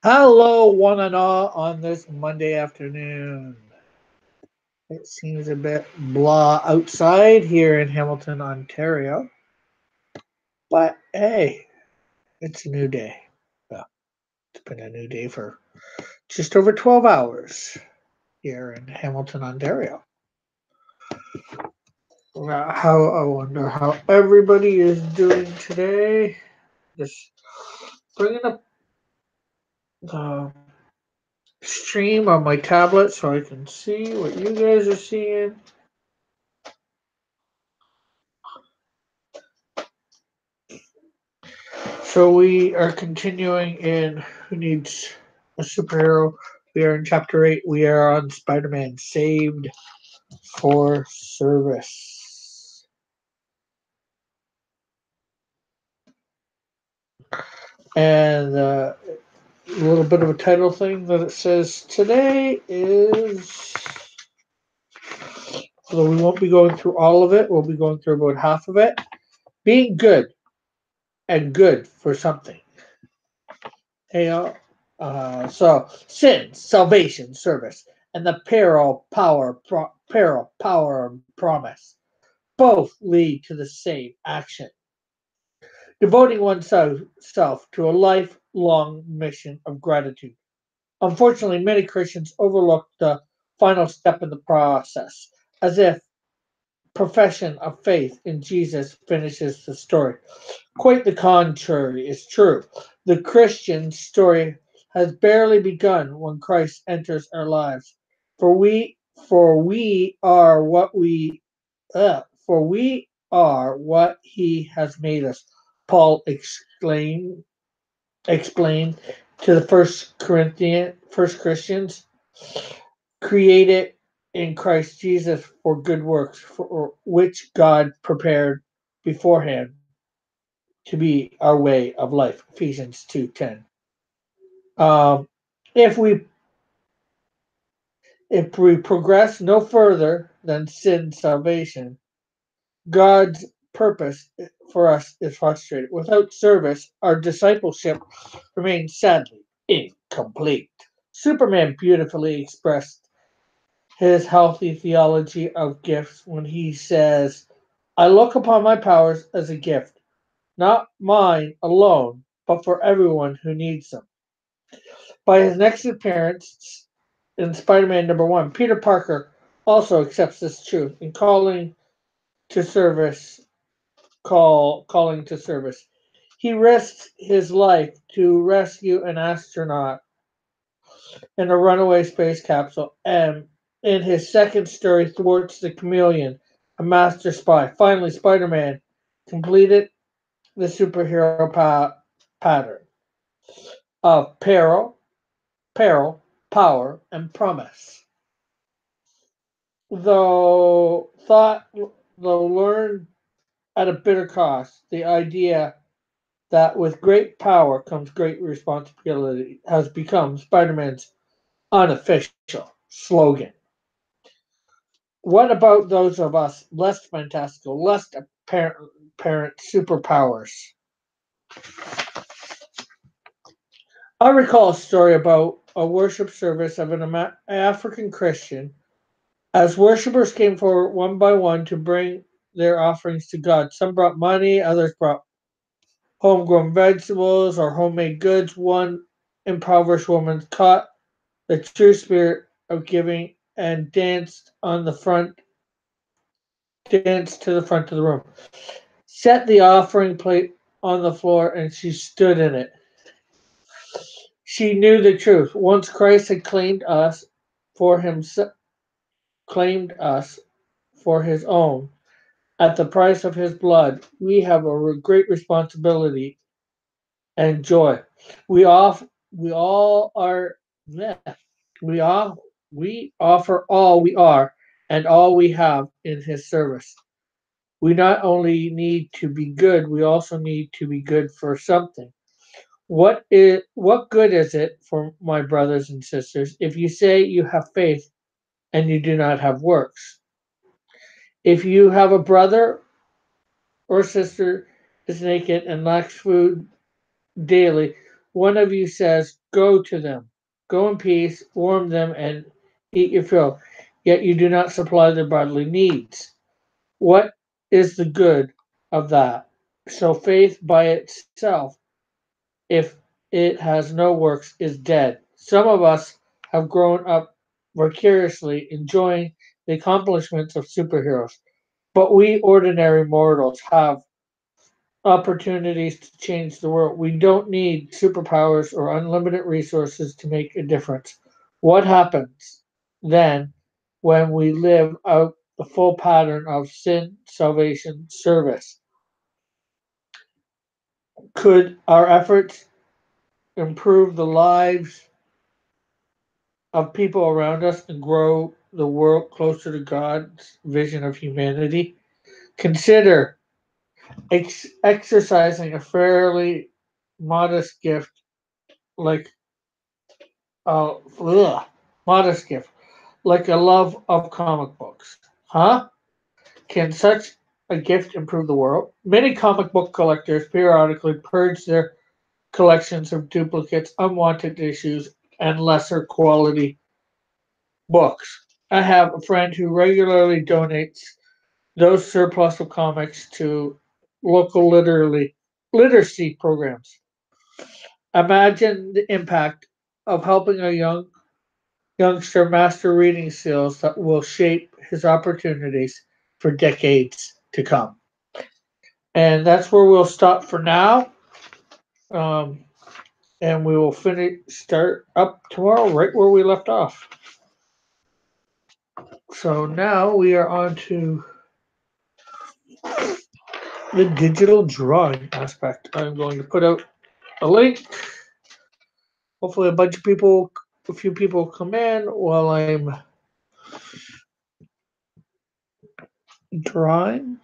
Hello, one and all, on this Monday afternoon. It seems a bit blah outside here in Hamilton, Ontario, but hey, it's a new day. Well, it's been a new day for just over 12 hours here in Hamilton, Ontario. How I wonder how everybody is doing today. Just bringing up the stream on my tablet so I can see what you guys are seeing. So we are continuing in Who Needs a Superhero? We are in chapter 8. We are on Spider Man Saved for Service. And a little bit of a title thing that it says today is, although we won't be going through all of it, we'll be going through about half of it. Being good and good for something. Hey, so sin, salvation, service, and the peril, power, and promise both lead to the same action, devoting oneself to a lifelong mission of gratitude. Unfortunately, many Christians overlook the final step in the process, as if profession of faith in Jesus finishes the story. Quite the contrary is true. The Christian story has barely begun when Christ enters our lives. For we for we are what we for we are what he has made us. Paul explained to the first Christians, created in Christ Jesus for good works, for which God prepared beforehand to be our way of life. Ephesians 2:10. Um, if we if we progress no further than sin salvation, God's purpose for us is frustrated. Without service, our discipleship remains sadly incomplete. Superman beautifully expressed his healthy theology of gifts when he says, I look upon my powers as a gift, not mine alone, but for everyone who needs them. By his next appearance in Spider-Man #1, Peter Parker also accepts this truth in to service, calling to service. He risks his life to rescue an astronaut in a runaway space capsule, and in his second story, thwarts the chameleon, a master spy. Finally, Spider-Man completed the superhero pattern of peril, power, and promise. Though thought, though learned at a bitter cost, the idea that with great power comes great responsibility has become Spider-Man's unofficial slogan. What about those of us less fantastical, less apparent superpowers? I recall a story about a worship service of an African Christian. As worshippers came forward one by one to bring their offerings to God, some brought money, others brought homegrown vegetables or homemade goods. One impoverished woman caught the true spirit of giving and danced to the front of the room, set the offering plate on the floor, and she stood in it. She knew the truth. Once Christ had for himself, claimed us for his own at the price of his blood, we have a great responsibility and joy. We off we all are yeah, we all we offer all we are and all we have in his service. We not only need to be good, we also need to be good for something. What good is it for my brothers and sisters if you say you have faith and you do not have works? If you have a brother or sister is naked and lacks food daily, one of you says, Go to them. Go in peace, warm them, and eat your fill. Yet you do not supply their bodily needs. What is the good of that? So faith by itself, if it has no works, is dead. Some of us have grown up vicariously enjoying the accomplishments of superheroes, but we ordinary mortals have opportunities to change the world. We don't need superpowers or unlimited resources to make a difference. What happens then when we live out the full pattern of sin, salvation, service? Could our efforts improve the lives of people around us and grow the world closer to God's vision of humanity? Consider exercising a fairly modest gift like ugh, modest gift, like a love of comic books. Huh? Can such a gift improve the world? Many comic book collectors periodically purge their collections of duplicates, unwanted issues, and lesser quality books. I have a friend who regularly donates those surplus of comics to local literacy programs. Imagine the impact of helping a youngster master reading skills that will shape his opportunities for decades to come. And that's where we'll stop for now. Um, and we will start up tomorrow right where we left off. So now we are on to the digital drawing aspect. I'm going to put out a link. Hopefully, a few people come in while I'm drawing.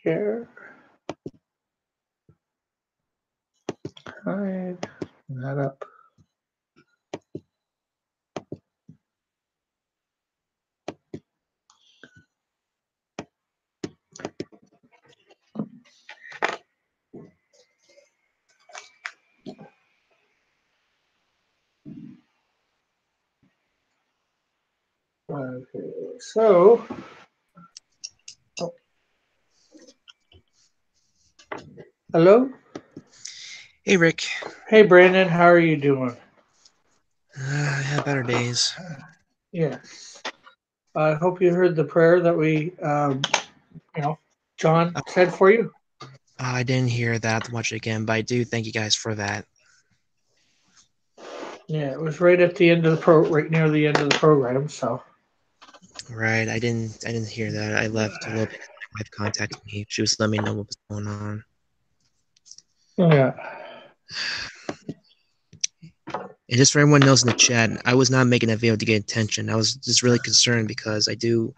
Share. Hide that up. Okay, so oh, hello. Hey, Rick. Hey, Brandon. How are you doing? I had better days. Yes. I hope you heard the prayer that you know, John Uh, said for you. I didn't hear that much again, but I do thank you guys for that. Yeah, it was right at the end of right near the end of the program. So Right, I didn't hear that. I left a little bit. My wife contacted me. She was letting me know what was going on. yeah, And just for everyone knows in the chat, I was not making that video to get attention. I was just really concerned because I do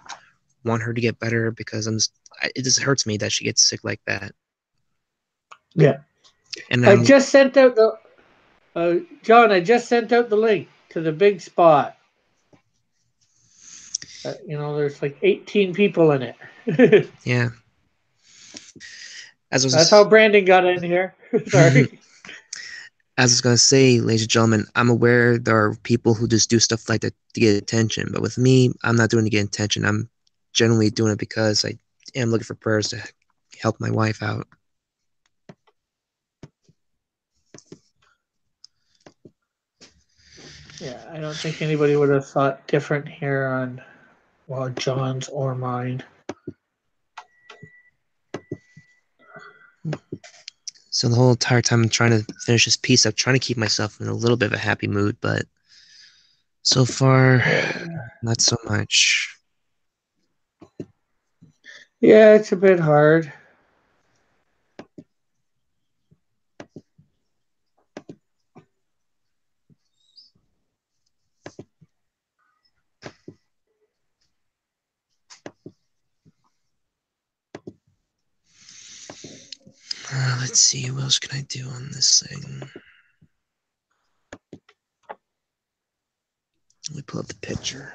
want her to get better because it just hurts me that she gets sick like that. yeah. And I just sent out the John. I just sent out the link to the big spot. There's like 18 people in it. yeah, as I That's how was Brandon got in here. as Sorry. I was gonna say, ladies and gentlemen, I'm aware there are people who just do stuff like that to get attention, but with me, I'm not doing it to get attention. I'm generally doing it because I am looking for prayers to help my wife out. Yeah, I don't think anybody would have thought different here on, well, John's or mine. So the whole entire time I'm trying to finish this piece, I'm trying to keep myself in a little bit of a happy mood, but so far, not so much. Yeah, it's a bit hard. Let's see, what else can I do on this thing? Let me pull up the picture.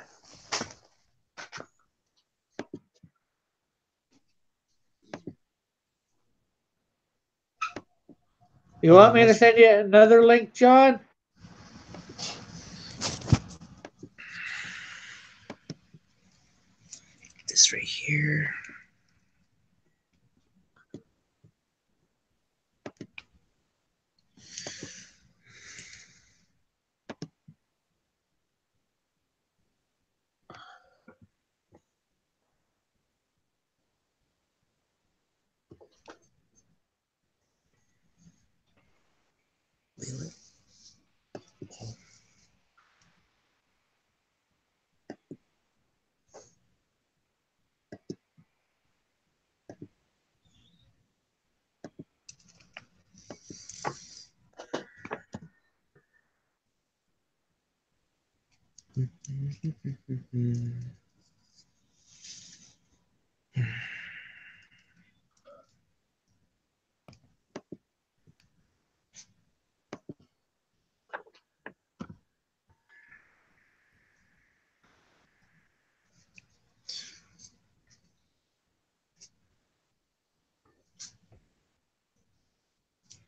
You want me to send you another link, John? This right here.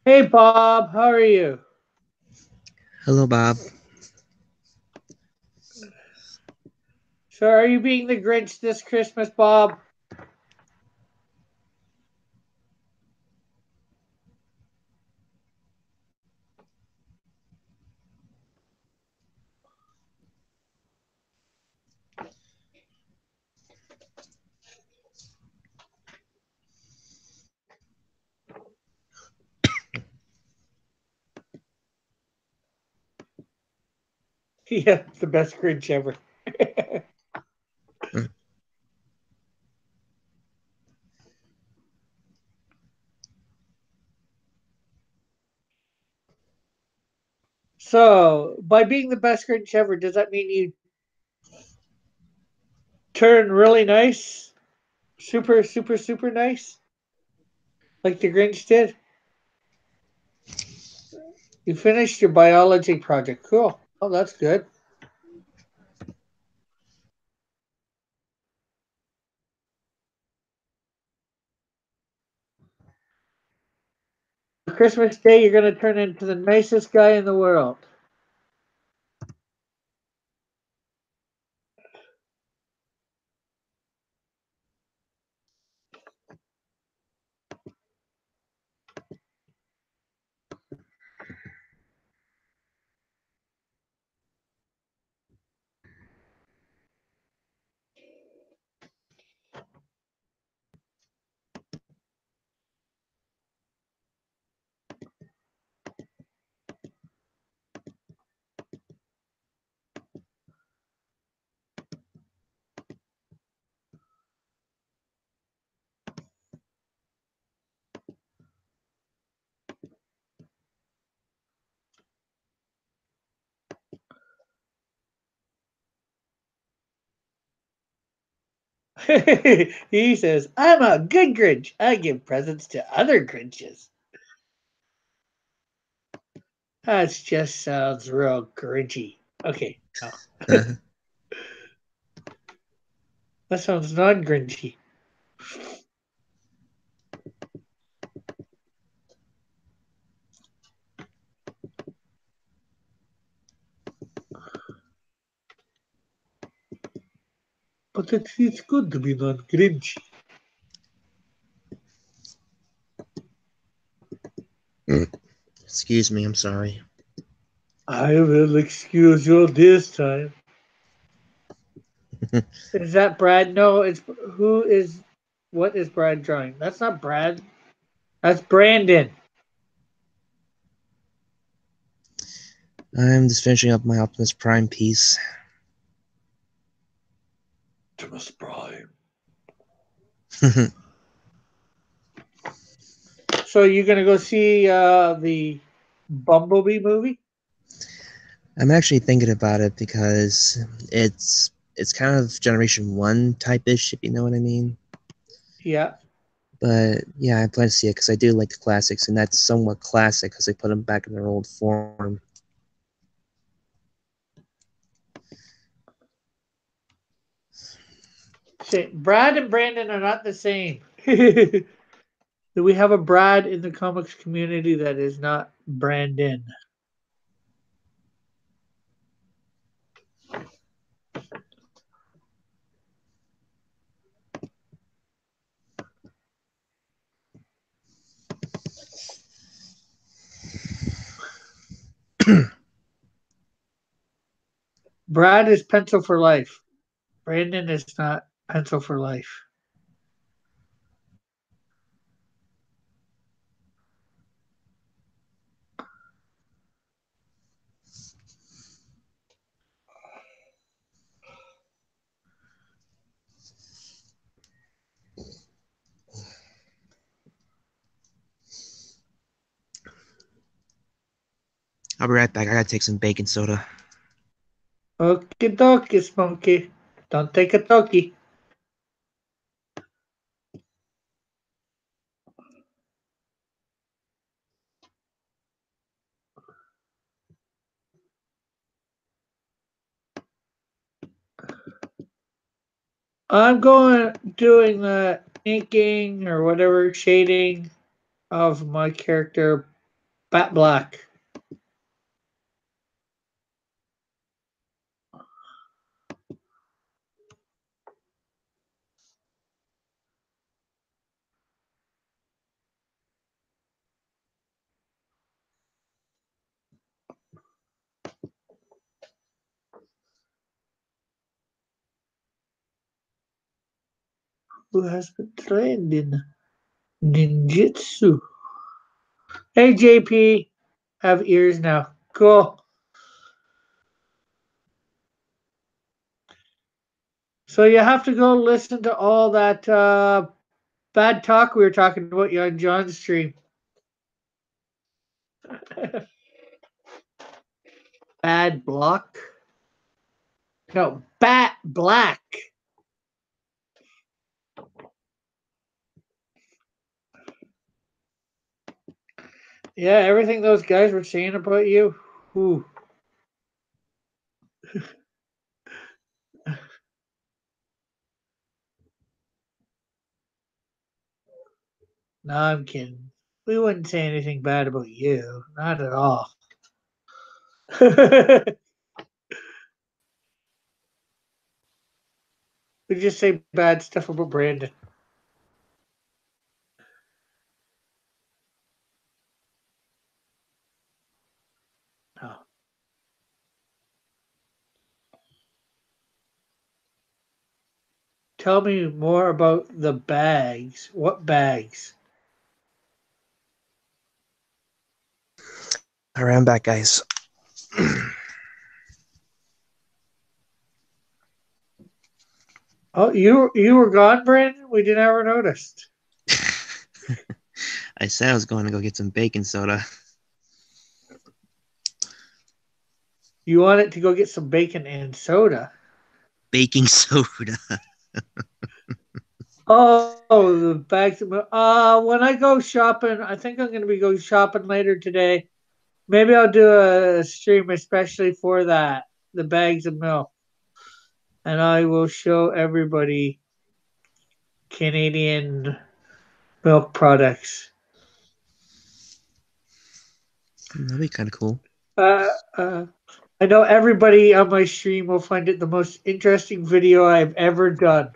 Hey, Bob, how are you? Hello, Bob. So, are you being the Grinch this Christmas, Bob? Yeah, it's the best Grinch ever. Mm. So, by being the best Grinch ever, does that mean you turn really nice? Super, super, super nice? Like the Grinch did? You finished your biology project. Cool. Oh, that's good. Christmas Day, you're going to turn into the nicest guy in the world. He says, I'm a good Grinch. I give presents to other Grinches. That just sounds real Grinchy. Okay, no. That sounds non Grinchy. But it's good to be non Grinchy. Excuse me, I'm sorry. I will excuse you this time. Is that Brad? No, it's who is. What is Brad drawing? That's not Brad. That's Brandon. I'm just finishing up my Optimus Prime piece. Optimus Prime. So you're gonna go see the Bumblebee movie? I'm actually thinking about it because it's kind of Generation 1 type-ish, if you know what I mean. Yeah. But yeah, I plan to see it because I do like the classics, and that's somewhat classic because they put them back in their old form. Brad and Brandon are not the same. We have a Brad in the comics community that is not Brandon. Brad is pencil for life. Brandon is not pencil for life. I'll be right back. I gotta take some baking soda. Okie dokie, Smokey. Don't take a tokie. I'm doing the inking or whatever shading of my character Bat Black. Who has been trained in ninjutsu. Hey JP, have ears now. Cool. So you have to go listen to all that bad talk we were talking about you on John's stream. Bad block? No, Bat Black. Yeah, everything those guys were saying about you. Ooh. No, I'm kidding. We wouldn't say anything bad about you. Not at all. We just say bad stuff about Brandon. No. Tell me more about the bags. What bags? All right, I'm back, guys. Oh, you were gone, Brandon? We didn't ever noticed. I said I was going to go get some baking soda. You wanted to go get some bacon and soda. Baking soda. Oh, the bags. When I go shopping, I think I'm going to be going shopping later today. Maybe I'll do a stream especially for that, the bags of milk, and I will show everybody Canadian milk products. That'd be kind of cool. Uh, uh, I know everybody on my stream will find it the most interesting video I've ever done.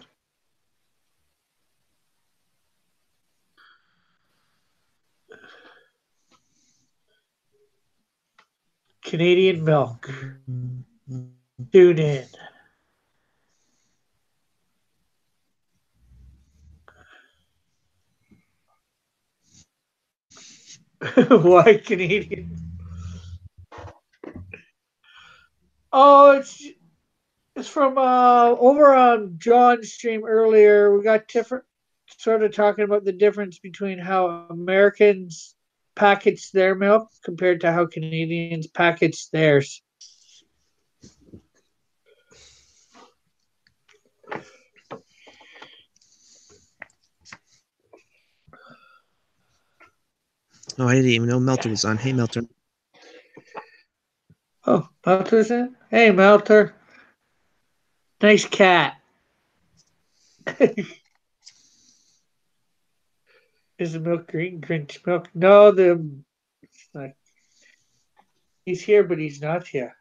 Canadian milk. Tune in. Why Canadian? Oh, it's from over on John's stream earlier. We got different sort of talking about the difference between how Americans package their milk compared to how Canadians package theirs. Oh, I didn't even know Melter was on. Hey, Melter. Oh, Melter's in? Hey, Melter. Nice cat. Is the milk green? Grinch milk? No, he's here, but he's not here.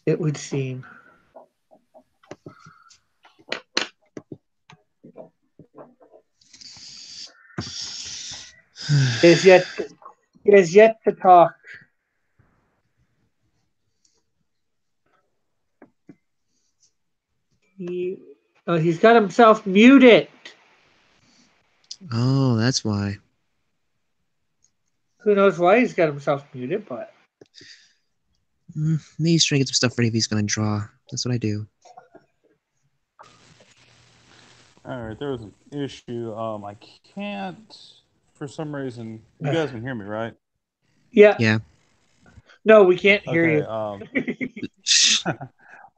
It would seem. He has yet to talk. He's got himself muted. Oh, that's why. Who knows why he's got himself muted, but Maybe he's trying to get some stuff ready if he's going to draw. That's what I do. All right, there was an issue. I can't, for some reason. You guys can hear me, right? Yeah. Yeah. No, we can't hear you.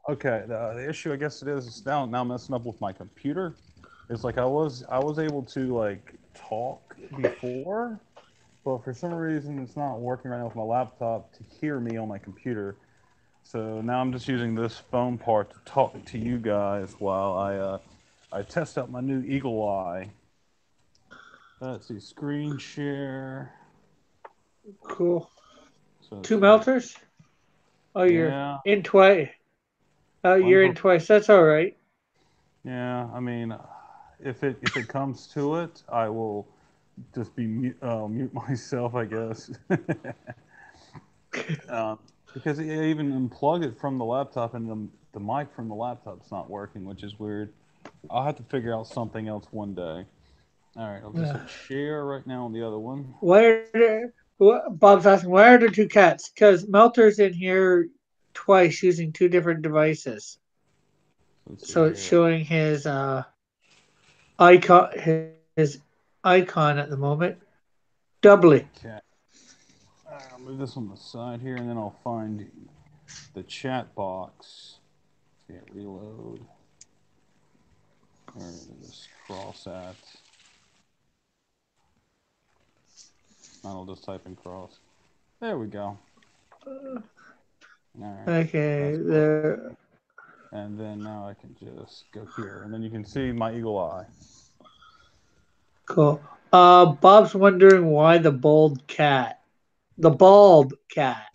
Okay. The issue, I guess, it is now messing up with my computer. It's like I was able to like talk before, but for some reason it's not working right now with my laptop to hear me on my computer. So now I'm just using this phone part to talk to you guys while I test out my new Eagle Eye. Let's see, screen share. Cool. So 2 melters? Oh, you're yeah. in twice. Oh, you're in twice. That's all right. Yeah, I mean, if it comes to it, I will just be mute myself, I guess. Because I even unplug it from the laptop, and the mic from the laptop's not working, which is weird. I'll have to figure out something else one day. All right, I'll just hit share right now on the other one. Bob's asking, why are there 2 cats? Because Melter's in here twice using 2 different devices. So it's showing his icon at the moment. Doubly. Okay. I'll move this on the side here, and then I'll find the chat box. Okay, reload. Where is this cross at? I'll just type in cross. There we go. All right. Okay, there. And then now I can just go here, and then you can see my Eagle Eye. Cool. Bob's wondering why the bald cat. The bald cat.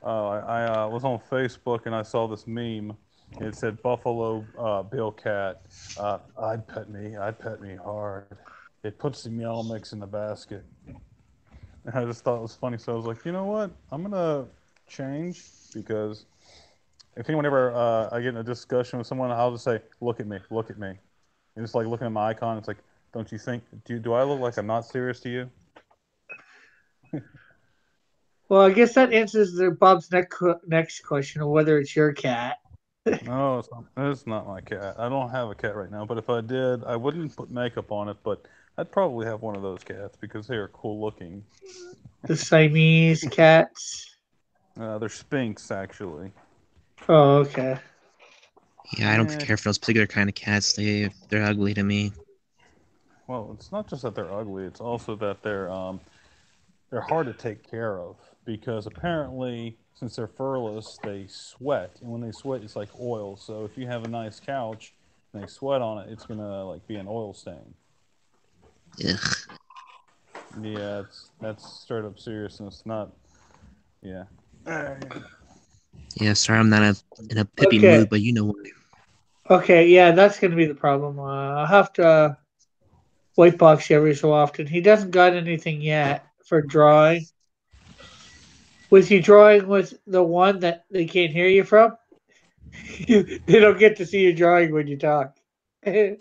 Oh, I was on Facebook and I saw this meme. It said Buffalo Bill Cat. I'd pet me hard. It puts the meow mix in the basket. And I just thought it was funny, so I was like, you know what? I'm gonna change, because if anyone ever I get in a discussion with someone, I'll just say, look at me, look at me. And it's like looking at my icon. It's like, don't you think? Do I look like I'm not serious to you? Well, I guess that answers Bob's next question of whether it's your cat. No, it's not my cat. I don't have a cat right now, but if I did, I wouldn't put makeup on it, but I'd probably have one of those cats because they are cool looking. The Siamese cats. They're Sphinx, actually. Oh, okay. Yeah, I don't care for those particular kind of cats. They're ugly to me. Well, it's not just that they're ugly; it's also that they're hard to take care of, because apparently, since they're furless, they sweat, and when they sweat, it's like oil. So if you have a nice couch and they sweat on it, it's gonna like be an oil stain. Ugh. Yeah, that's straight up serious, and it's not. Yeah. Yeah, sorry, I'm not in a pippy mood, but you know what. Okay, yeah, that's going to be the problem. I'll have to white box you every so often. He doesn't got anything yet for drawing. Was you drawing with the one that they can't hear you from? They don't get to see you drawing when you talk. Yeah,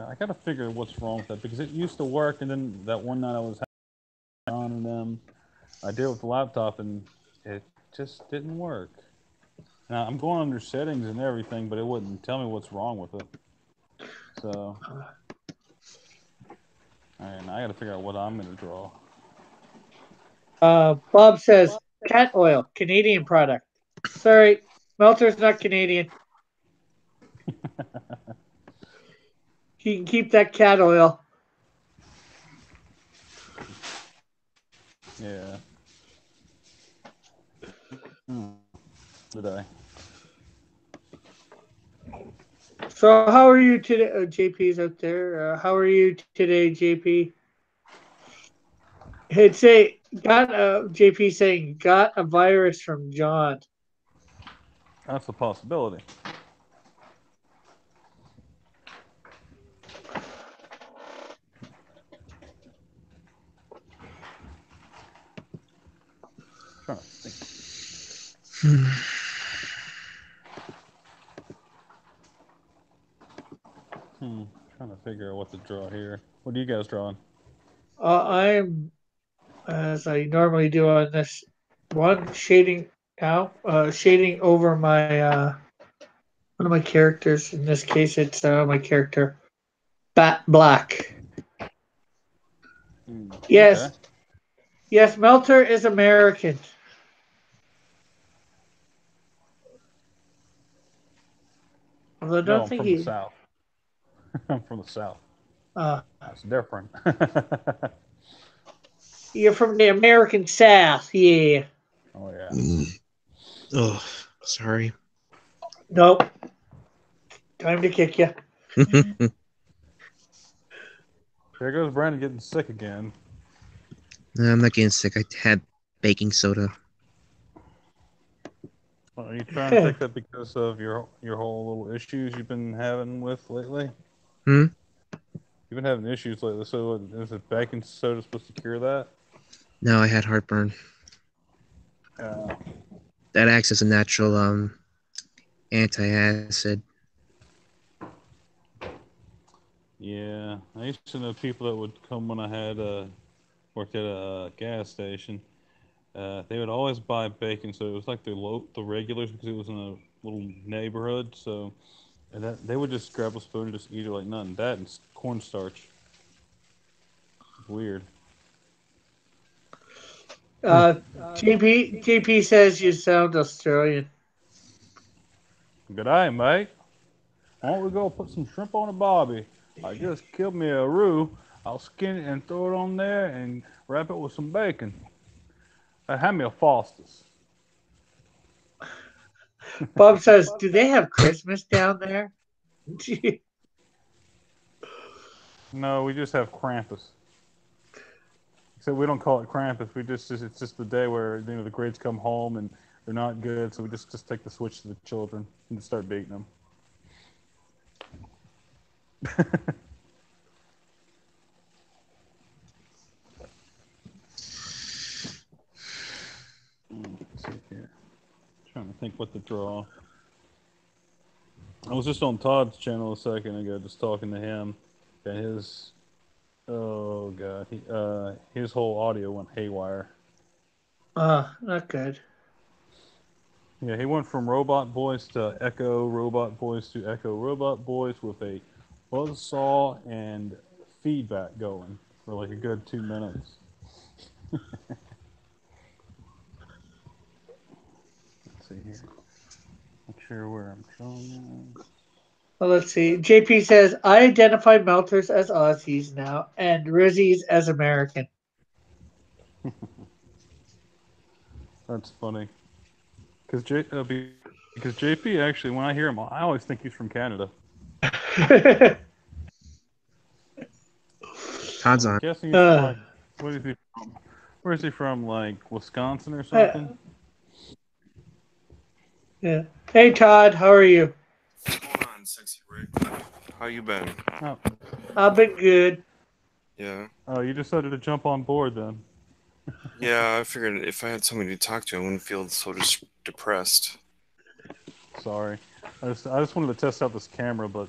I gotta figure what's wrong with that because it used to work, and then that one night I was on and I did it with the laptop, and it just didn't work. Now I'm going under settings and everything, but it wouldn't tell me what's wrong with it. So, and I gotta figure out what I'm gonna draw. Bob says cat oil, Canadian product. Sorry, Melter's not Canadian. He can keep that cat oil. Yeah. Did I? So how are you today? JP's out there. How are you today, JP? It's a got JP saying got a virus from John. That's a possibility. Trying to think. Trying to figure out what to draw here. What are you guys drawing? I'm, as I normally do on this one, shading out, shading over my one of my characters. In this case, it's my character, Bat Black. Yes, Okay. yes, Melter is American. Although I No, don't I'm think from the he. South. I'm from the South. Uh, That's different. you're from the American South, yeah. Oh yeah. Oh, sorry. Nope. Time to kick you. There goes Brandon getting sick again. No, I'm not getting sick. I had baking soda. Are you trying to take that because of your whole little issues you've been having with lately? Hmm? You've been having issues lately. So is it baking soda supposed to cure that? No, I had heartburn. That acts as a natural anti-acid. Yeah, I used to know people that would come when I had worked at a gas station. They would always buy bacon, so it was like the regulars because it was in a little neighborhood. So and they would just grab a spoon and just eat it like nothing. That and cornstarch. Weird. JP says you sound Australian. Good day, mate. Why don't we go put some shrimp on a barbie? I just killed me a roux. I'll skin it and throw it on there and wrap it with some bacon. Hand me a Foster's. Bob says, do they have Christmas down there? No, we just have Krampus. Except we don't call it Krampus. It's just the day where the grades come home and they're not good, so we just take the switch to the children and start beating them. Let's see here. Trying to think what to draw. I was just on Todd's channel a second ago, just talking to him, and his his whole audio went haywire. Not good. Yeah, he went from robot voice to echo robot voice to echo robot voice with a buzz saw and feedback going for like a good 2 minutes. Let's see here. Not sure where I'm drawing. Well, let's see. JP says, I identify Melters as Aussies now and Rizzies as American. That's funny. Because JP actually, when I hear him, I always think he's from Canada. Todd's I'm on. guessing he's from like, what is he from? Where is he from? Like Wisconsin or something? Yeah. Hey, Todd, how are you? What's going on, Sexy Rick? How you been? Oh. I've been good. Yeah. Oh, you decided to jump on board then. Yeah, I figured if I had somebody to talk to, I wouldn't feel so depressed. Sorry. I just wanted to test out this camera, but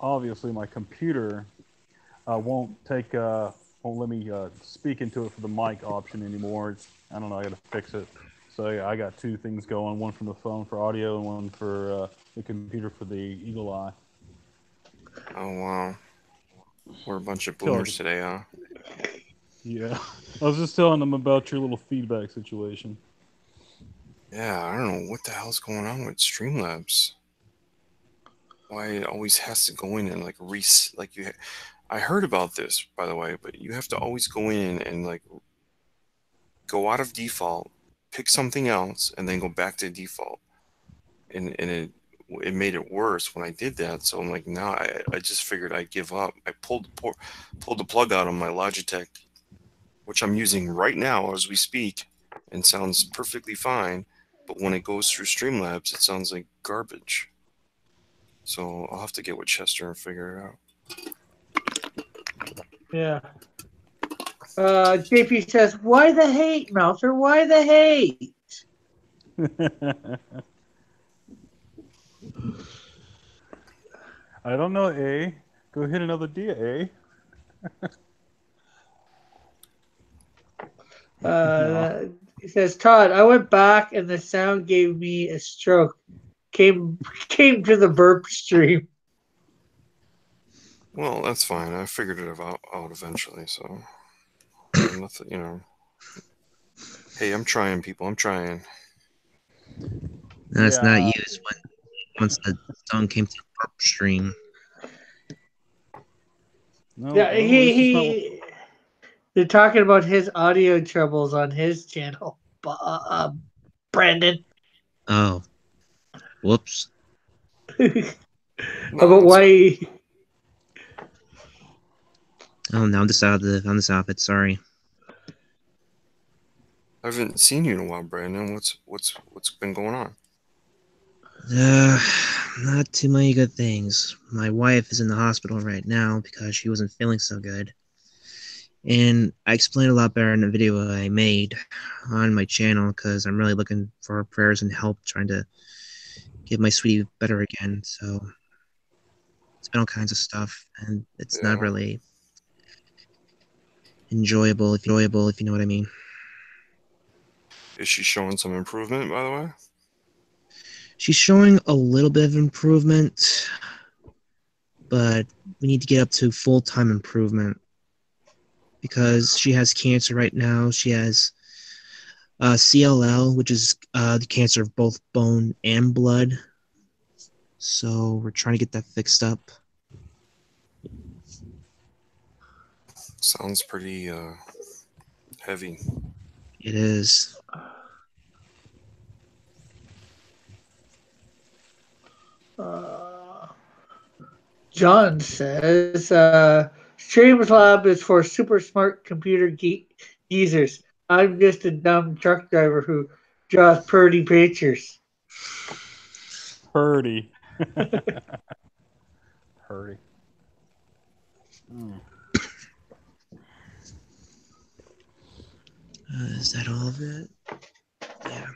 obviously my computer won't let me speak into it for the mic option anymore. I don't know. I got to fix it. So yeah, I got two things going: one from the phone for audio, and one for the computer for the Eagle Eye. Oh wow, we're a bunch of Feel like boomers today, huh? yeah. I was just telling them about your little feedback situation. Yeah, I don't know what the hell's going on with Streamlabs. Why it always has to go in and like like you. I heard about this, by the way, but you have to always go in and like go out of default, pick something else, and then go back to default. And it made it worse when I did that. So I'm like, now I just figured I'd give up. I pulled the plug out on my Logitech, which I'm using right now as we speak, and sounds perfectly fine. But when it goes through Streamlabs, it sounds like garbage. So I'll have to get with Chester and figure it out. Yeah. JP says, "Why the hate, Meltzer? Why the hate?" I don't know, A. Go hit another D, A. No. He says, "Todd, I went back and the sound gave me a stroke. Came came to the burp stream." Well, that's fine. I figured it out eventually. So nothing, you know. Hey, I'm trying, people. I'm trying. No, it's not Yeah. used once the song came to the burp stream. No, Yeah, well, at least it's not. they're talking about his audio troubles on his channel. Brandon. Oh, whoops. No, About it's not. why Oh, no, I'm just out of it. Sorry. I haven't seen you in a while, Brandon. What's been going on? Uh, not too many good things. My wife is in the hospital right now because she wasn't feeling so good. And I explained a lot better in the video I made on my channel because I'm really looking for prayers and help trying to get my sweetie better again. So it's been all kinds of stuff, and it's not Yeah. really enjoyable if you know what I mean. Is she showing some improvement, by the way? She's showing a little bit of improvement, but we need to get up to full-time improvement because she has cancer right now. She has CLL, which is the cancer of both bone and blood. So we're trying to get that fixed up. Sounds pretty heavy. It is. John says, Streamlab is for super smart computer geezers. I'm just a dumb truck driver who draws pretty pictures. Purdy. Purdy. Is that all of it? Yeah.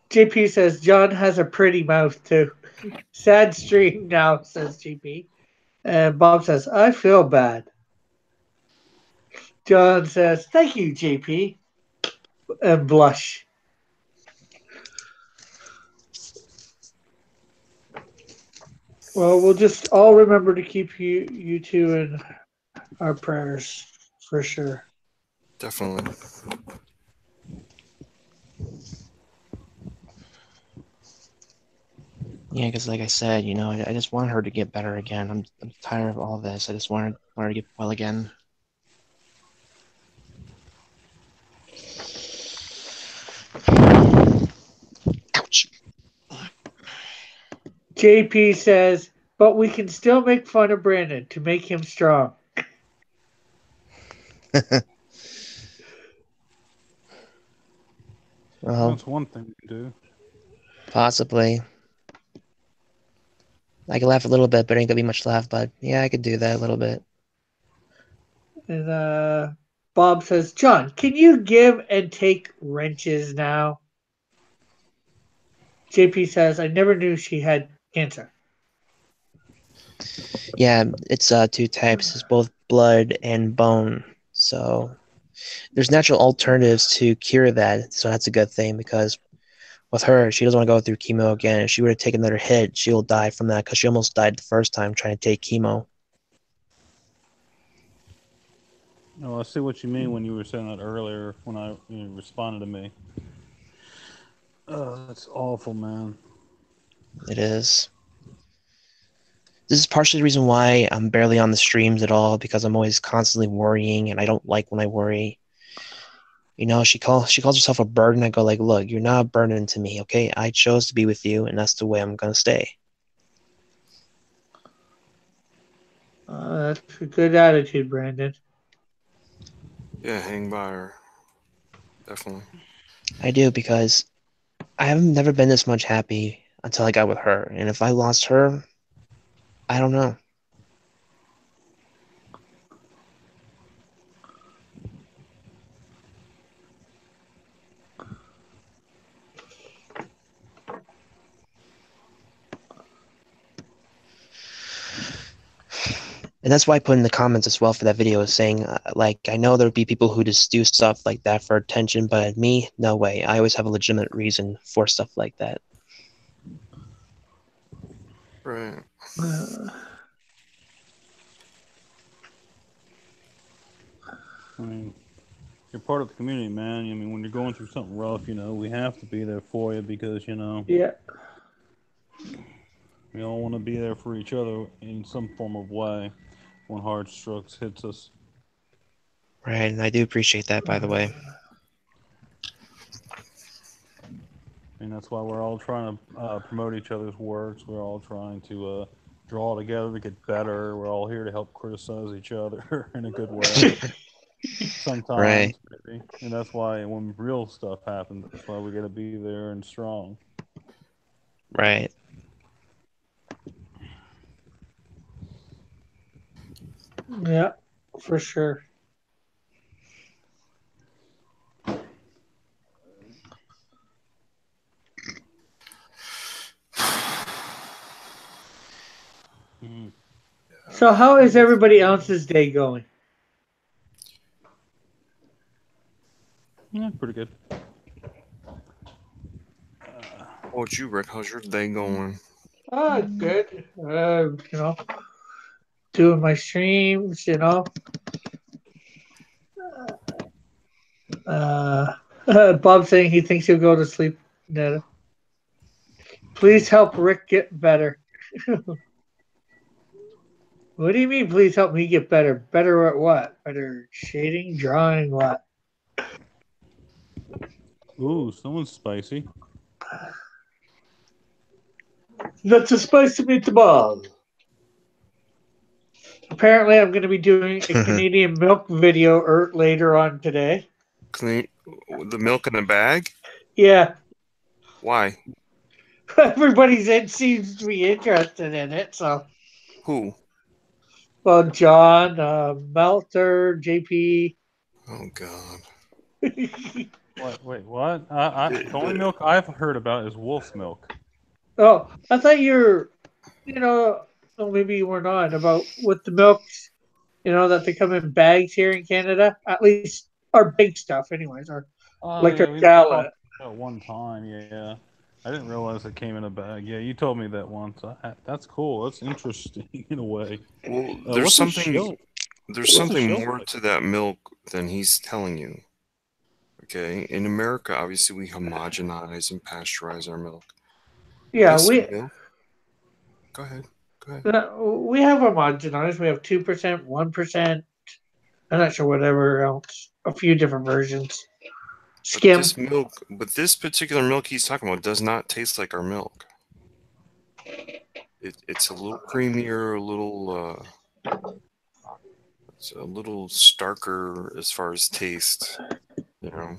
JP says John has a pretty mouth too. Sad stream now, says JP. And Bob says, I feel bad. John says, thank you, JP. And blush. Well, we'll just all remember to keep you two in our prayers for sure. Definitely. Yeah, because like I said, I just want her to get better again. I'm tired of all this. I just want her to get well again. Ouch. JP says, but we can still make fun of Brandon to make him strong. Well, That's one thing we can do. possibly. I can laugh a little bit, but ain't gonna be much laugh. But yeah, I could do that a little bit. And Bob says, John, can you give and take wrenches now? JP says, I never knew she had cancer. Yeah, it's two types. It's both blood and bone. So there's natural alternatives to cure that. So that's a good thing because with her, she doesn't want to go through chemo again. If she were to take another hit, she'll die from that because she almost died the first time trying to take chemo. Oh, I see what you mean when you were saying that earlier when you responded to me. Oh, that's awful, man. It is. This is partially the reason why I'm barely on the streams at all because I'm always constantly worrying and I don't like when I worry. You know, she calls herself a burden. I go like, look, you're not a burden to me, okay? I chose to be with you, and that's the way I'm gonna stay. That's a good attitude, Brandon. Yeah, hang by her. Definitely. I do because I have never been this much happy until I got with her, and if I lost her, I don't know. And that's why I put in the comments as well for that video saying, like, I know there'd be people who just do stuff like that for attention, but me, no way. I always have a legitimate reason for stuff like that. Right. I mean, you're part of the community, man. I mean, when you're going through something rough, we have to be there for you because, Yeah. we all want to be there for each other in some form of way when hard strokes hits us. Right, and I do appreciate that, by the way. And that's why we're all trying to promote each other's works. We're all trying to draw together to get better. We're all here to help criticize each other in a good way. Sometimes, Right. maybe. And that's why when real stuff happens, that's why we got to be there and strong. Right. Yeah, for sure. Mm. So how is everybody else's day going? Yeah, pretty good. What about you, Rick? How's your day going? Good. Doing my streams, Bob saying he thinks he'll go to sleep. Netta. Please help Rick get better. What do you mean, please help me get better? Better at what? Better shading, drawing, what? Ooh, someone's spicy. That's a spicy meatball. Apparently, I'm going to be doing a Canadian milk video later on today. Clean the milk in the bag? Yeah. Why? Everybody seems to be interested in it, so. Who? Well, John, Melter, JP. Oh God. Wait, what? The only milk I've heard about is wolf's milk. Oh, I thought maybe you weren't on about with the milks, that they come in bags here in Canada. At least our big stuff, anyways, or like Yeah, our we gala. talked about it one time, yeah. I didn't realize it came in a bag. Yeah, you told me that once. That's cool. That's interesting in a way. Well, What's the show? there's What's the something show more like? to that milk than he's telling you. Okay, in America, obviously we homogenize and pasteurize our milk. Yeah, This milk. Go ahead. we have homogenized. We have 2%, 1%. I'm not sure whatever else. A few different versions. Skim. But this particular milk he's talking about does not taste like our milk. It's a little creamier, it's a little starker as far as taste, you know.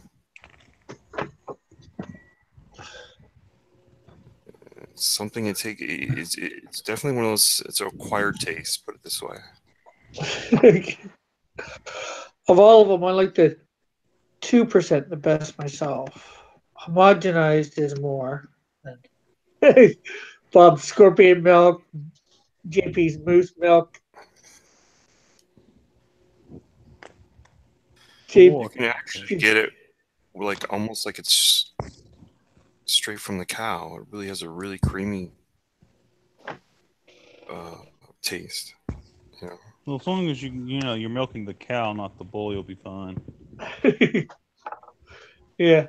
something it take. It's definitely one of those. It's an acquired taste. Put it this way. Of all of them, I like the 2% the best myself. Homogenized is more. Bob's scorpion milk, JP's moose milk. Cool. You can actually get it like almost like it's straight from the cow. It really has a really creamy taste. You know. Well, as long as you're milking the cow, not the bull, you'll be fine. Yeah.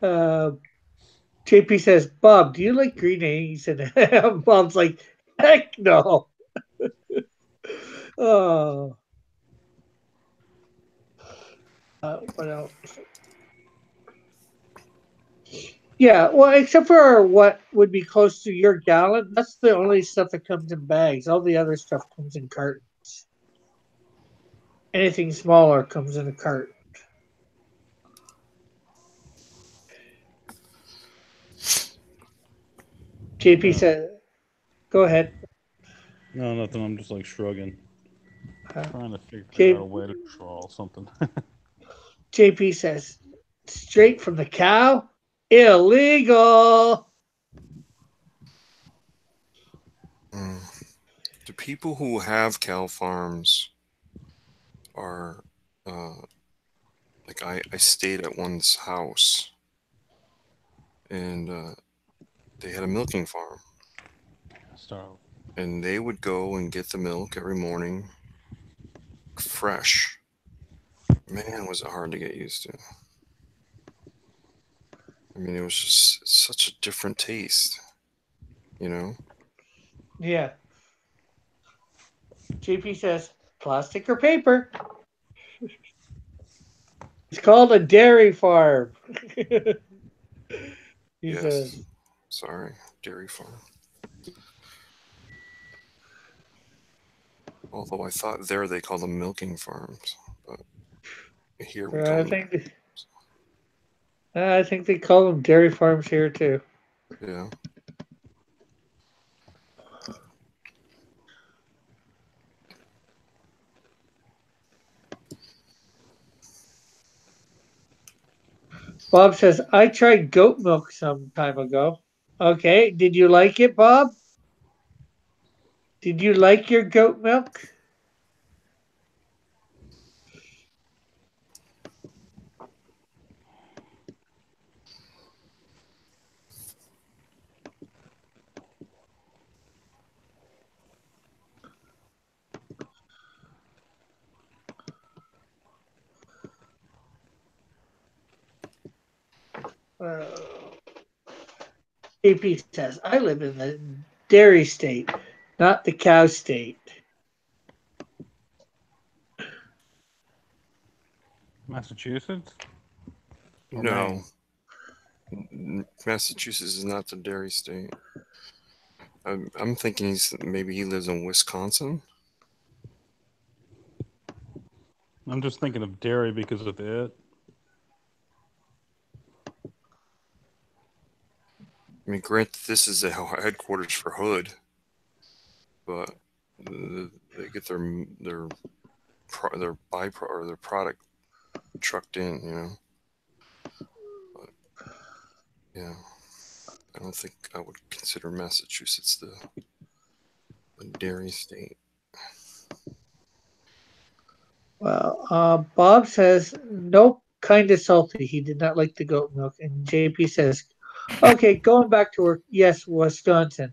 JP says, Bob, do you like green eggs? And Bob's like, heck no. Oh. What else? Yeah, well, except for what would be close to your gallon, that's the only stuff that comes in bags. All the other stuff comes in cartons. Anything smaller comes in a cart. JP said, go ahead. No, nothing. I'm just like shrugging. Uh, Trying to figure out a way to draw something. JP says, straight from the cow? Illegal. The people who have cow farms are like I stayed at one's house, and they had a milking farm, So, and they would go and get the milk every morning, fresh. Man, was it hard to get used to. I mean, it was just such a different taste, you know? Yeah. JP says, plastic or paper? It's called a dairy farm. He Yes. says, Sorry, dairy farm. Although I thought there they call them milking farms, but here we call them. I think they call them dairy farms here too. Yeah. Bob says, I tried goat milk some time ago. Okay, did you like it, Bob? Did you like your goat milk? JP says, I live in the dairy state, not the cow state. Massachusetts? Or No. Maine? Massachusetts is not the dairy state. I'm thinking maybe he lives in Wisconsin. I'm just thinking of dairy because of it. I mean, granted, this is the headquarters for Hood, but they get their product trucked in, you know. But, yeah, I don't think I would consider Massachusetts the dairy state. Well, Bob says, nope, kind of salty. He did not like the goat milk. And JP says, okay, going back to work. Yes, Wisconsin.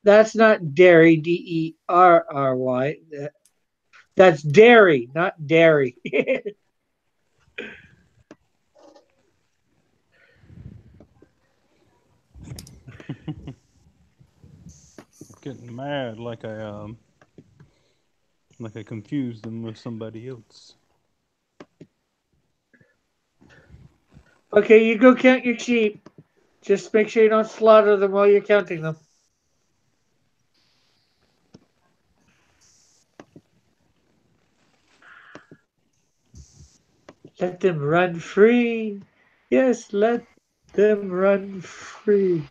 That's not dairy, Derry. That's dairy, not dairy. Getting mad like I confused them with somebody else. Okay, you go count your sheep. Just make sure you don't slaughter them while you're counting them. Let them run free. Yes, let them run free.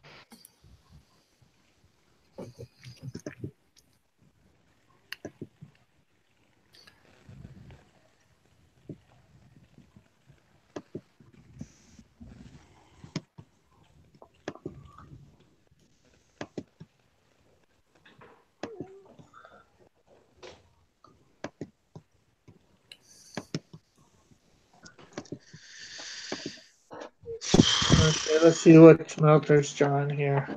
Okay, let's see what Smelter's drawn here.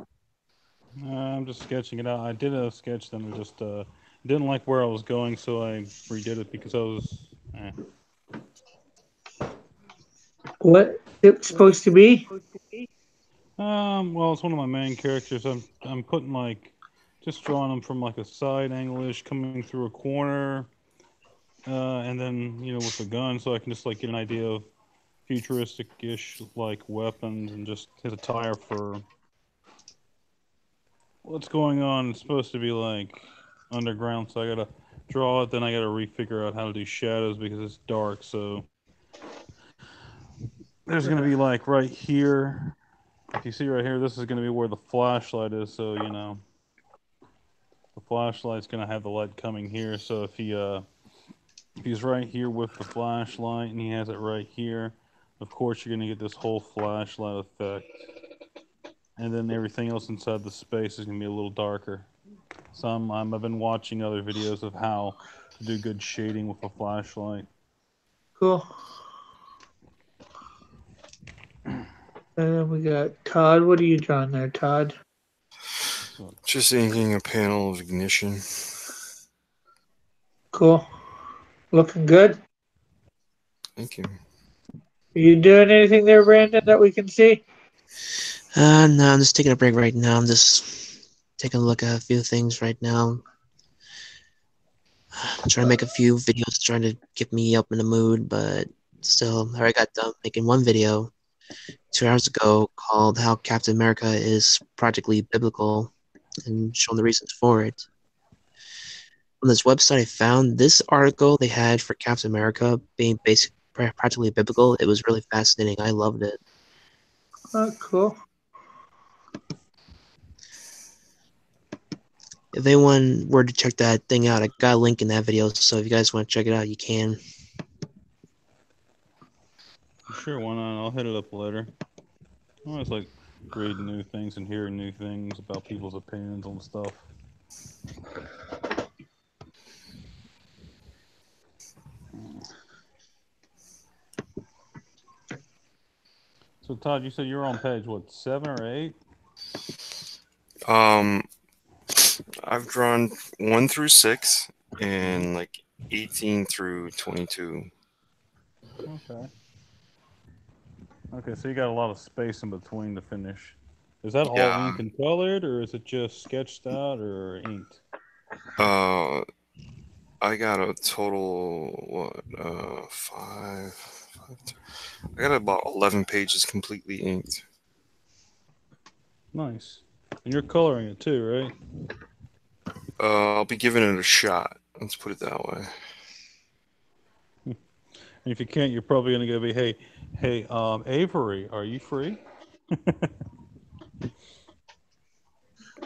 I'm just sketching it out. I did a sketch, then I just didn't like where I was going, so I redid it because I was. What it's supposed to be? Well, it's one of my main characters. I'm putting like, just drawing him from like a side angle-ish, coming through a corner, and then with a gun, so I can just like get an idea of futuristic-ish like weapons and just his attire for what's going on. It's supposed to be like underground, so I gotta draw it. Then I gotta refigure out how to do shadows because it's dark. So there's gonna be like right here. If you see right here, this is gonna be where the flashlight is. So the flashlight's gonna have the light coming here. So if he's right here with the flashlight and he has it right here, of course you're gonna get this whole flashlight effect. And then everything else inside the space is going to be a little darker. I've been watching other videos of how to do good shading with a flashlight. Cool. And then we got Todd. What are you drawing there, Todd? Just inking a panel of ignition. Cool. Looking good. Thank you. Are you doing anything there, Brandon, that we can see? No, I'm just taking a break right now. I'm just taking a look at a few things right now. I'm trying to make a few videos, trying to get me up in the mood, but still, I already got done making one video 2 hours ago called How Captain America is Practically Biblical and showing the reasons for it. On this website, I found this article they had for Captain America being practically biblical. It was really fascinating. I loved it. Oh, cool. If anyone were to check that thing out, I got a link in that video, so if you guys want to check it out, you can. Sure, why not? I'll hit it up later. I always like reading new things and hearing new things about people's opinions on stuff. So Todd, you said you were on page what, 7 or 8? I've drawn 1 through 6 and like 18 through 22. Okay. Okay, so you got a lot of space in between to finish. Is that all Yeah. ink and colored, or is it just sketched out or inked? I got a total I got about 11 pages completely inked. Nice. And you're coloring it too, right? I'll be giving it a shot. Let's put it that way. And if you can't, you're probably gonna go be, hey, Avery, are you free?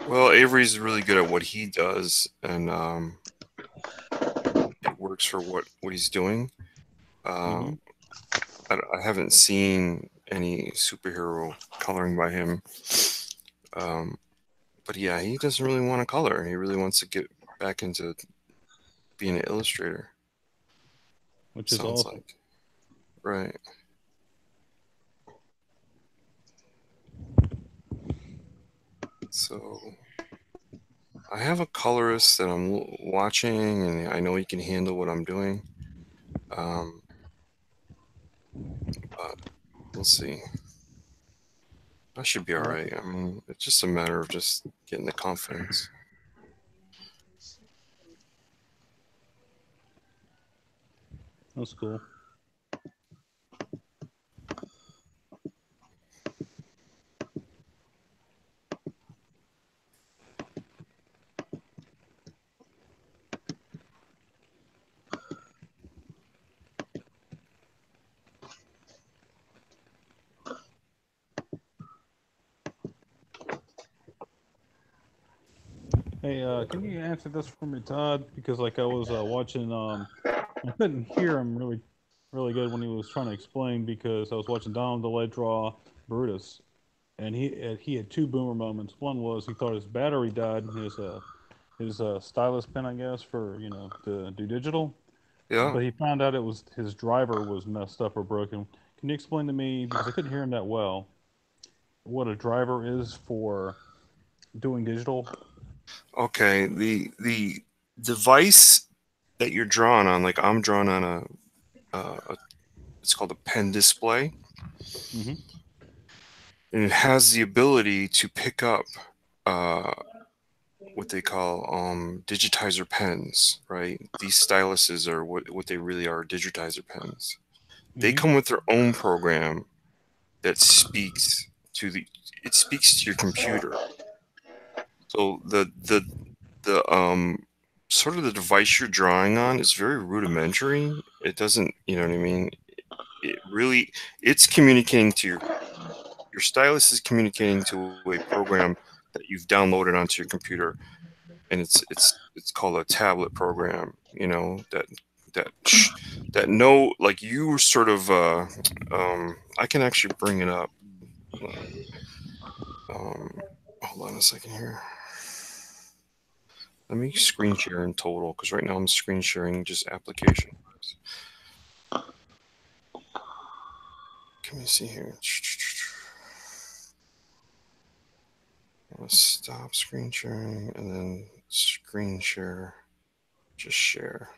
Well, Avery's really good at what he does, and it works for what he's doing. I haven't seen any superhero coloring by him, but yeah, he doesn't really want to color. He really wants to get back into being an illustrator. Which is Sounds awesome. like. Right. So I have a colorist that I'm watching, and I know he can handle what I'm doing. But we'll see. I should be all right. I mean, it's just a matter of just getting the confidence. That's cool. Hey, can you answer this for me, Todd? Because like I was watching, I couldn't hear him really good when he was trying to explain because I was watching Donald DeLay draw Brutus, and he had two boomer moments. One was he thought his battery died in his stylus pen, I guess, for to do digital. Yeah. But he found out it was his driver was messed up or broken. Can you explain to me because I couldn't hear him that well? what a driver is for doing digital? Okay, the device that you're drawing on, like I'm drawn on a it's called a pen display, Mm-hmm. and it has the ability to pick up uh, what they call digitizer pens, right? These styluses are what they really are, digitizer pens. They Mm-hmm. come with their own program that speaks to it speaks to your computer. So the sort of the device you're drawing on is very rudimentary. It doesn't, you know what I mean? It really, it's communicating to your stylus is communicating to a program that you've downloaded onto your computer, and it's called a tablet program. You know that that no, like you sort of I can actually bring it up. Hold on a second here. Let me screen share in total, because right now I'm screen sharing just application. Let me see here. I'm gonna stop screen sharing and then screen share, just share.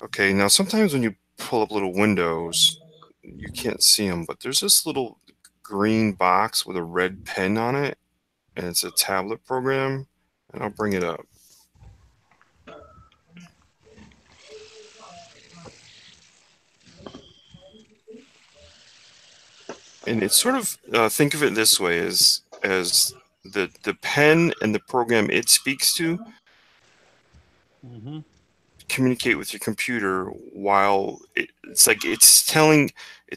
Okay, now sometimes when you pull up little windows, you can't see them, but there's this little green box with a red pen on it, and it's a tablet program, and I'll bring it up. And it's sort of think of it this way: as the pen and the program it speaks to Mm-hmm. communicate with your computer, while it's like it's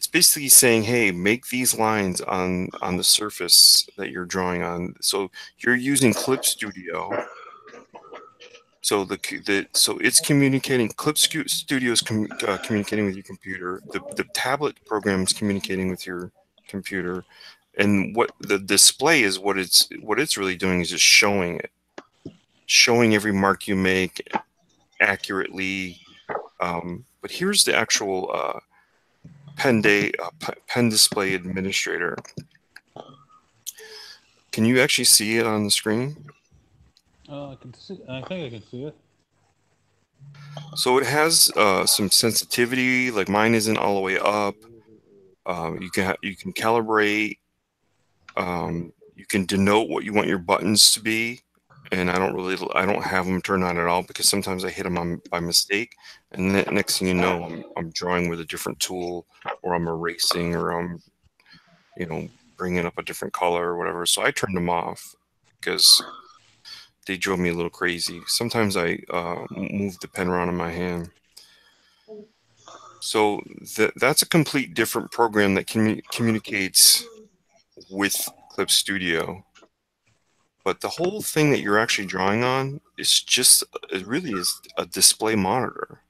basically saying, hey, make these lines on the surface that you're drawing on. So you're using Clip Studio. So so it's communicating. Studio is communicating with your computer. The tablet program is communicating with your computer, and what the display is, what it's really doing is just showing every mark you make accurately. But here's the actual pen display administrator. Can you actually see it on the screen? I can see. I think I can see it. So it has some sensitivity, like mine isn't all the way up. You can calibrate. You can denote what you want your buttons to be, and I don't have them turned on at all, because sometimes I hit them by mistake, and next thing you know, I'm drawing with a different tool, or I'm erasing, or I'm bringing up a different color or whatever. So I turned them off because they drove me a little crazy. Sometimes I move the pen around in my hand. So that's a complete different program that communicates with Clip Studio. But the whole thing that you're actually drawing on is it really is a display monitor.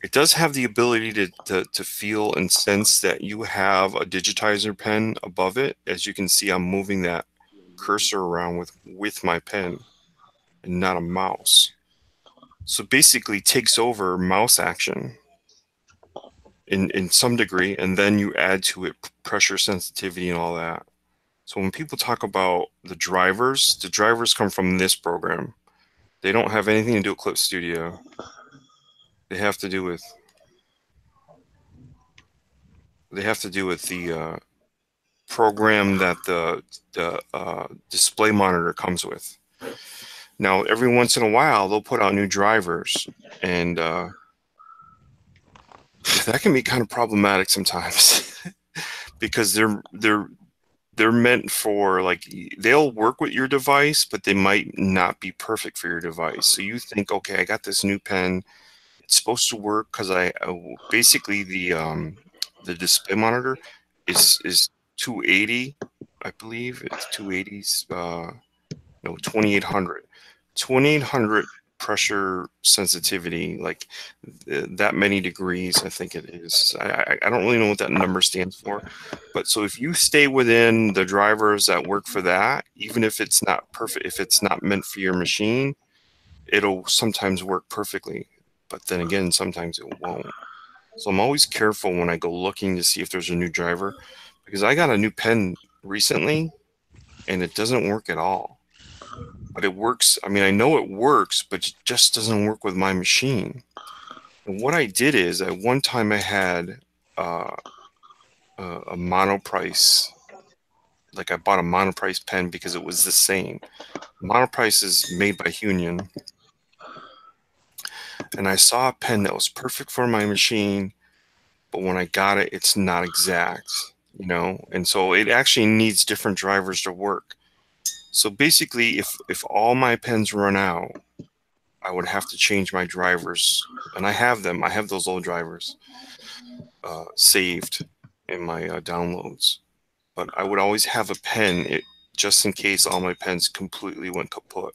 It does have the ability to feel and sense that you have a digitizer pen above it. As you can see, I'm moving that cursor around with my pen and not a mouse. So basically takes over mouse action in some degree, and then you add to it pressure sensitivity and all that. So when people talk about the drivers come from this program. They don't have anything to do with Clip Studio. They have to do with the program that the display monitor comes with. Now, every once in a while, they'll put out new drivers, and that can be kind of problematic sometimes because they're meant for, like, they'll work with your device, but they might not be perfect for your device. So you think, okay, I got this new pen. It's supposed to work because basically the display monitor is 280, I believe it's 280s. No, 2800. 2800 pressure sensitivity, like that many degrees, I think it is. I don't really know what that number stands for, but so if you stay within the drivers that work for that, even if it's not perfect, if it's not meant for your machine, it'll sometimes work perfectly, but then again, sometimes it won't. So I'm always careful when I go looking to see if there's a new driver, because I got a new pen recently and it doesn't work at all. But it works. I mean, I know it works, but it just doesn't work with my machine. And what I did is, at one time I had a Monoprice. Like I bought a Monoprice pen because it was the same. Monoprice is made by Union. And I saw a pen that was perfect for my machine, but when I got it, it's not exact, you know? And so it actually needs different drivers to work. So basically, if all my pens run out, I would have to change my drivers. And I have them. I have those old drivers saved in my downloads. But I would always have a pen just in case all my pens completely went kaput.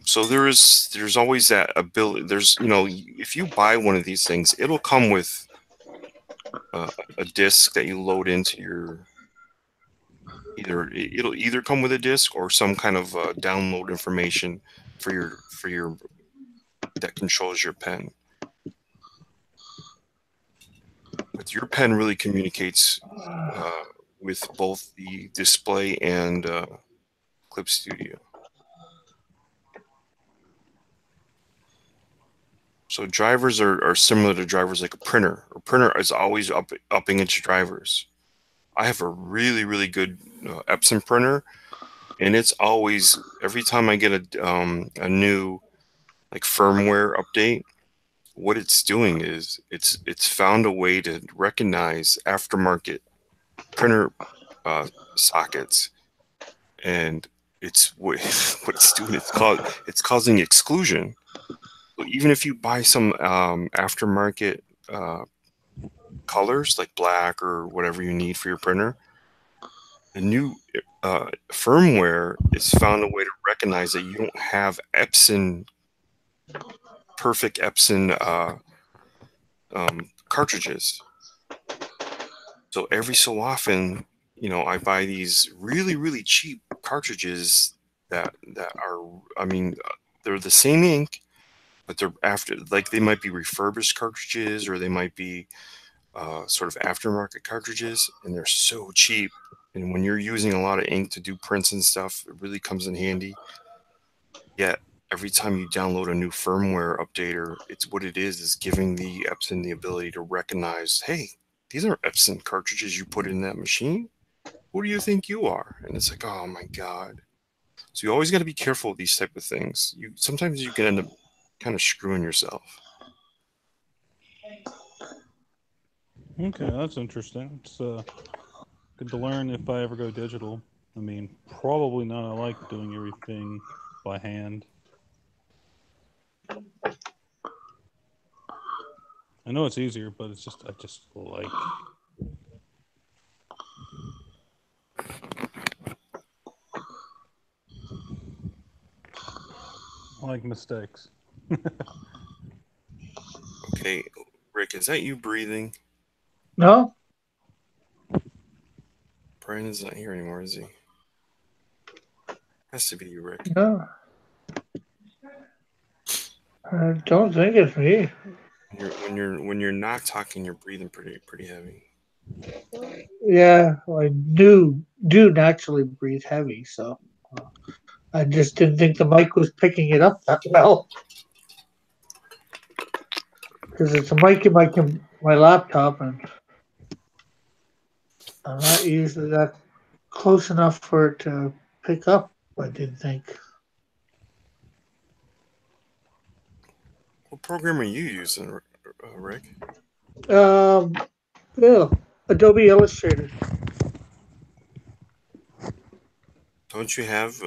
So there's always that ability. There's, you know, if you buy one of these things, it'll come with a disc that you load into your it'll either come with a disc or some kind of download information for your that controls your pen. But your pen really communicates with both the display and Clip Studio. So drivers are similar to drivers like a printer. A printer is always upping its drivers. I have a really good Epson printer, and it's always, every time I get a new like firmware update, what it's doing is it's found a way to recognize aftermarket printer sockets, and it's what it's doing. It's causing exclusion. So even if you buy some aftermarket colors like black or whatever you need for your printer, the new firmware is found a way to recognize that you don't have perfect Epson cartridges. So every so often, you know, I buy these really cheap cartridges that are, I mean, they're the same ink, but they're they might be refurbished cartridges, or they might be sort of aftermarket cartridges, and they're so cheap. And when you're using a lot of ink to do prints and stuff, it really comes in handy. Yet every time you download a new firmware updater, it's what it is giving the Epson the ability to recognize, hey, these are Epson cartridges you put in that machine. Who do you think you are? And it's like, oh my God. So you always got to be careful with these type of things. Sometimes you can end up kind of screwing yourself. Okay, that's interesting. It's good to learn if I ever go digital. I mean, probably not. I like doing everything by hand. I know it's easier, but it's just, I just like. I like mistakes. Okay, Rick, is that you breathing? No? Brandon's not here anymore, is he? Has to be you, Rick. No. I don't think it's me. When you're not talking, you're breathing pretty heavy. Yeah, well, I do naturally breathe heavy, so I just didn't think the mic was picking it up that well. Because it's a mic in my laptop, and I'm not usually that close enough for it to pick up, I didn't think. What program are you using, Rick? Yeah, Adobe Illustrator. Don't you have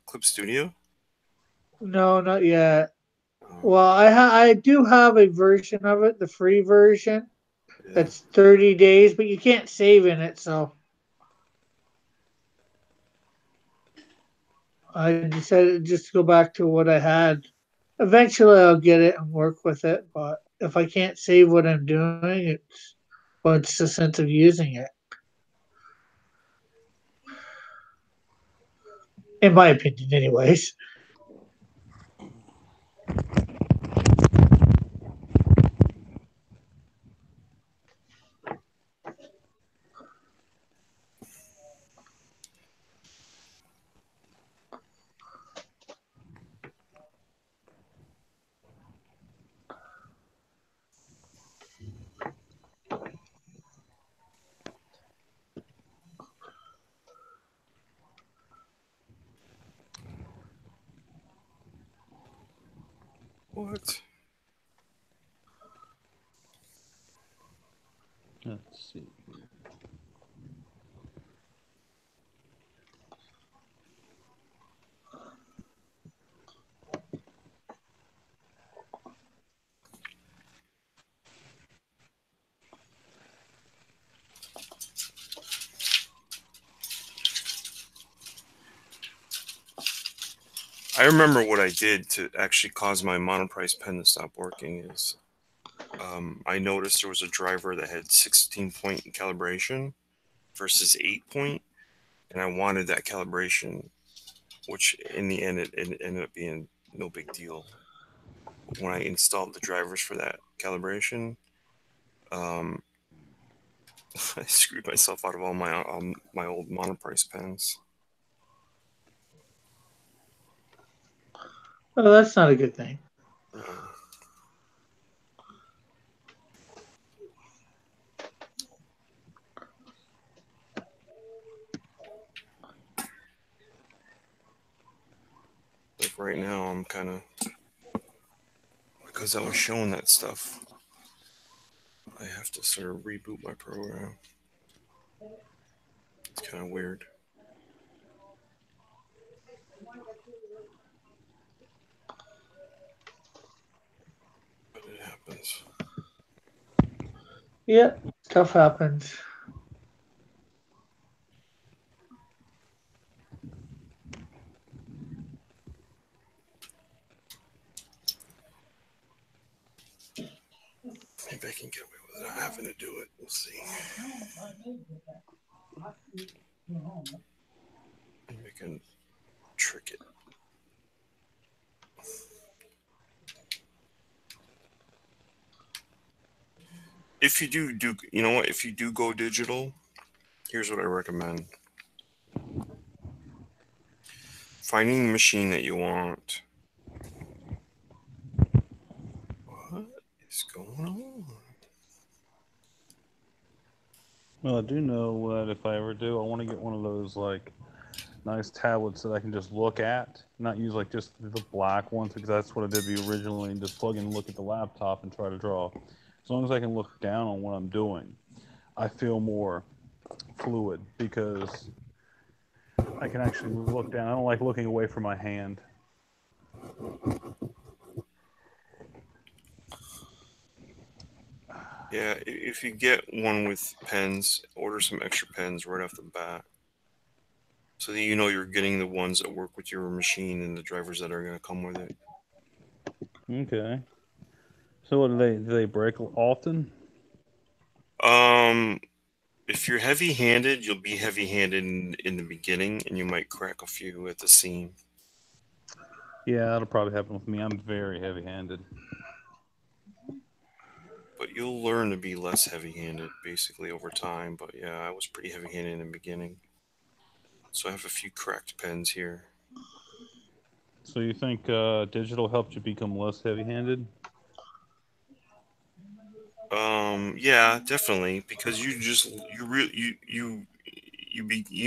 Clip Studio? No, not yet. Oh, Well, I do have a version of it, the free version. yeah. That's 30 days, but you can't save in it, so I decided just to go back to what I had. Eventually, I'll get it and work with it, but if I can't save what I'm doing, what's the sense of using it? In my opinion, anyways. What? Let's see. I remember what I did to actually cause my monoprice pen to stop working is I noticed there was a driver that had 16-point calibration versus 8-point, and I wanted that calibration, which in the end it ended up being no big deal. When I installed the drivers for that calibration, um, I screwed myself out of all my old monoprice pens. Well, that's not a good thing. Like right now, I'm kind of, because I was showing that stuff, I have to sort of reboot my program. It's kind of weird. But it happens. Yep, stuff happens. Maybe I can get away without having to do it. We'll see. Maybe I can trick it. If you do, you know what? If you do go digital, here's what I recommend. Finding the machine that you want. What is going on? Well, I do know that if I ever do, I want to get one of those like nice tablets that I can just look at, not use like just the black ones because that's what I did originally, and just plug in and look at the laptop and try to draw. As long as I can look down on what I'm doing, I feel more fluid because I can actually look down. I don't like looking away from my hand. Yeah, if you get one with pens, order some extra pens right off the bat. So that you know you're getting the ones that work with your machine and the drivers that are going to come with it. Okay. So what do they break often? If you're heavy-handed, you'll be heavy-handed in the beginning, and you might crack a few at the seam. Yeah, that'll probably happen with me. I'm very heavy-handed. But you'll learn to be less heavy-handed, basically, over time. But yeah, I was pretty heavy-handed in the beginning. So I have a few cracked pens here. So you think digital helped you become less heavy-handed? Yeah, definitely, because you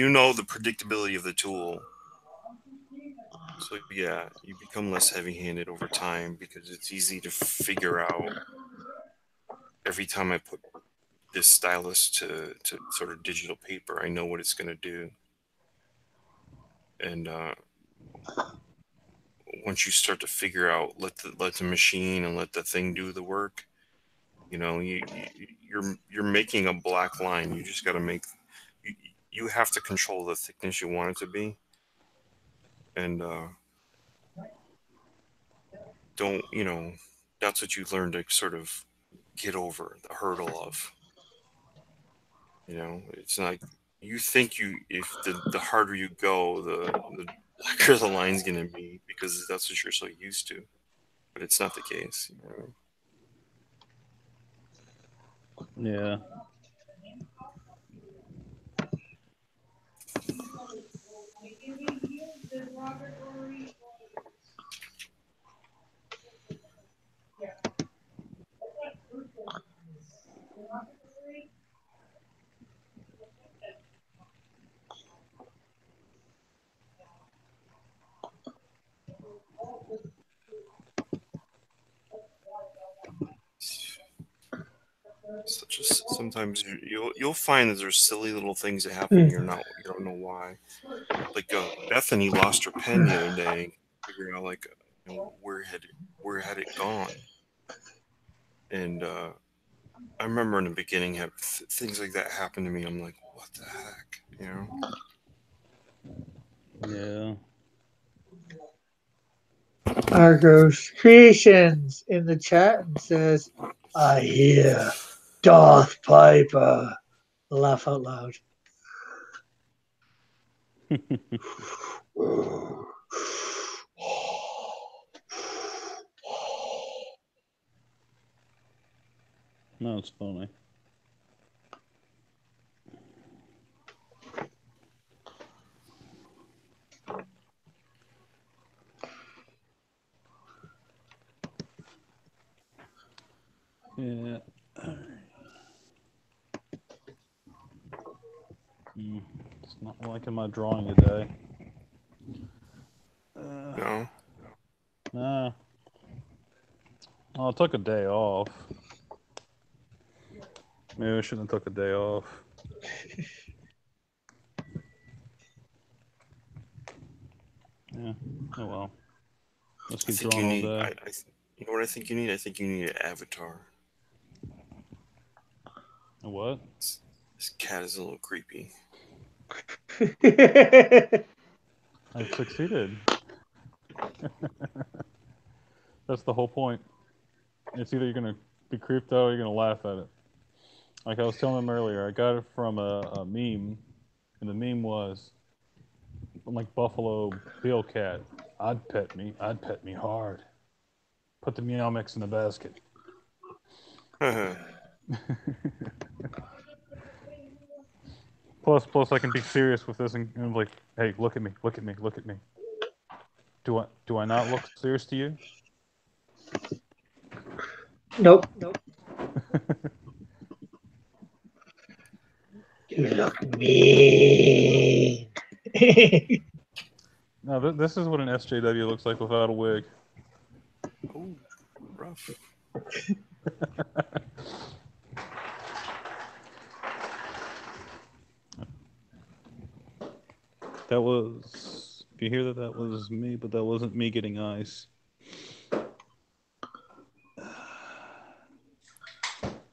know the predictability of the tool. So yeah, you become less heavy-handed over time because it's easy to figure out every time I put this stylus to sort of digital paper, I know what it's going to do. And once you start to figure out, let the machine and let the thing do the work. You know, you're making a black line. You just got to make you, you have to control the thickness you want it to be, and don't that's what you learn to sort of get over the hurdle of. It's like you think if the harder you go, the blacker the line's gonna be because that's what you're so used to. But it's not the case. Yeah. Sometimes you'll find that there's silly little things that happen. You don't know why. Like Bethany lost her pen the other day. Figure out like where had it gone? And I remember in the beginning, things like that happened to me. I'm like, what the heck, Yeah. Argos Creations in the chat and says, I hear Darth Piper. Laugh out loud. No, it's funny. Yeah. It's not liking my drawing today. No. Nah. Well, I took a day off. Maybe I shouldn't have took a day off. Yeah. Oh well. Let's keep drawing all day. You know what I think you need? I think you need an avatar. A what? This cat is a little creepy. I've succeeded. That's the whole point. It's either you're gonna be creeped out or you're gonna laugh at it. Like I was telling him earlier, I got it from a meme, and the meme was like Buffalo Bill Cat. I'd pet me hard. Put the meow mix in the basket. Plus, I can be serious with this and I'm like, hey, look at me. Do I not look serious to you? Nope. You look mean. No, this is what an SJW looks like without a wig. Oh, rough. That was, if you hear that was me, but that wasn't me getting ice.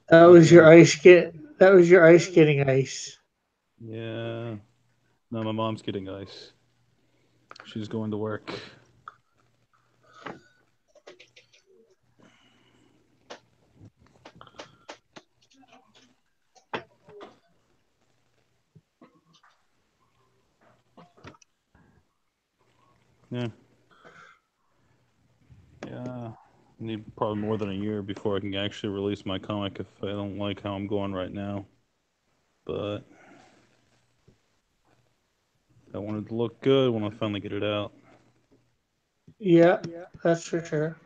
That was your ice getting ice. Yeah. No, my mom's getting ice. She's going to work. Yeah. Yeah. Need probably more than a year before I can actually release my comic if I don't like how I'm going right now. But I wanted to look good when I finally get it out. Yeah, that's for sure.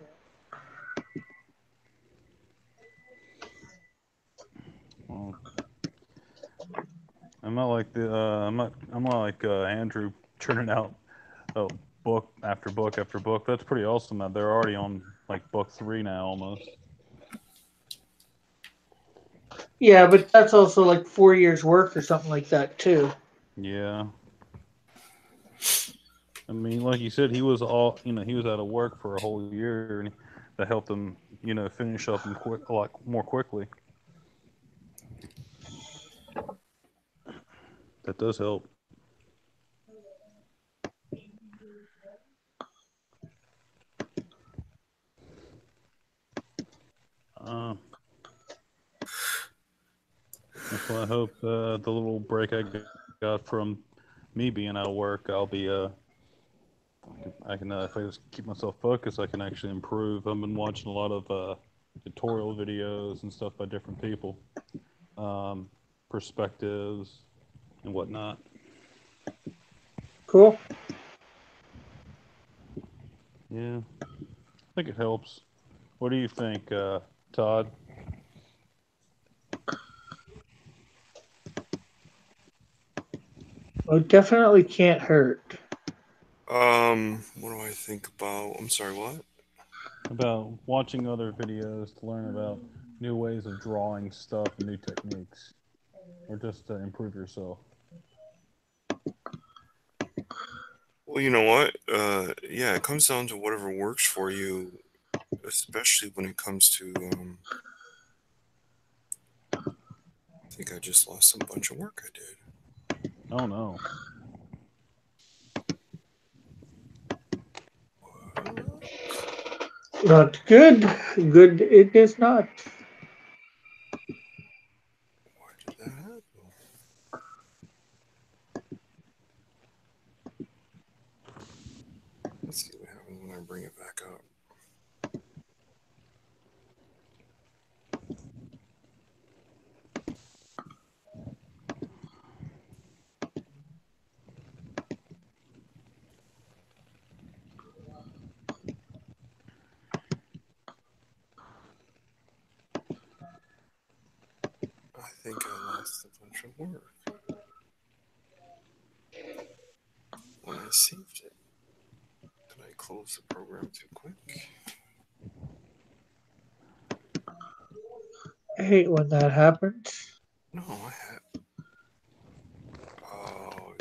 Well, I'm not like Andrew churning out book after book after book. That's pretty awesome. That they're already on like book 3 now almost. Yeah, but that's also like 4 years work or something like that too. Yeah. I mean, like you said, he was out of work for a whole year, and that helped him, finish up a lot more quickly. That does help. That's why I hope the little break I got from me being out of work, I'll be I can if I just keep myself focused, I can actually improve. I've been watching a lot of tutorial videos and stuff by different people, perspectives and whatnot. Cool. Yeah, I think it helps. What do you think, Todd? Well, it definitely can't hurt. What do I think about? I'm sorry, what? About watching other videos to learn about new ways of drawing stuff and new techniques, or just to improve yourself? Well, you know what? Yeah, it comes down to whatever works for you, especially when it comes to. I think I just lost some bunch of work I did. Oh no. Not good. Good it is not. Why did that happen? Let's see what happens when I bring it back up. I think I lost a bunch of work when I saved it. Did I close the program too quick? I hate when that happens. No, I had. Oh,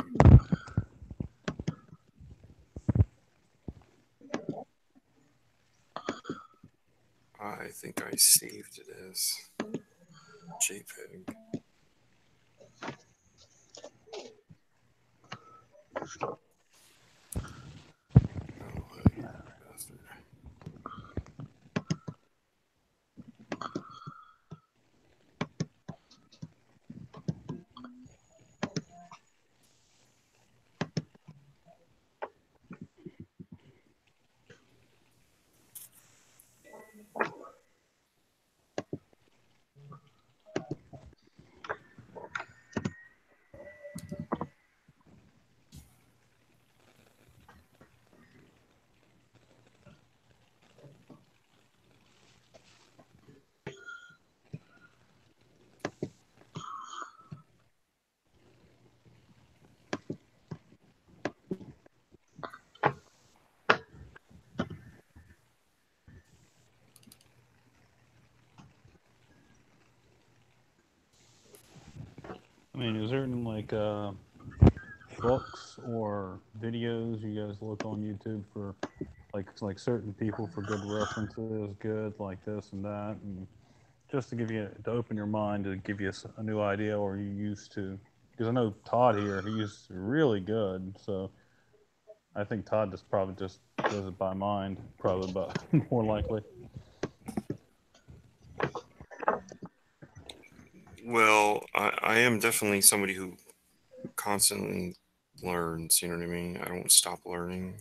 I think I saved it as JPEG. Oh, bastard. I mean, is there any like books or videos you guys look on YouTube for like certain people for good references, good like this and that, and just to give you to open your mind to give you a new idea, or you used to? Because I know Todd here, he's really good, so I think Todd just probably just does it by mind, probably, but more likely. Well, I am definitely somebody who constantly learns. You know what I mean? I don't stop learning.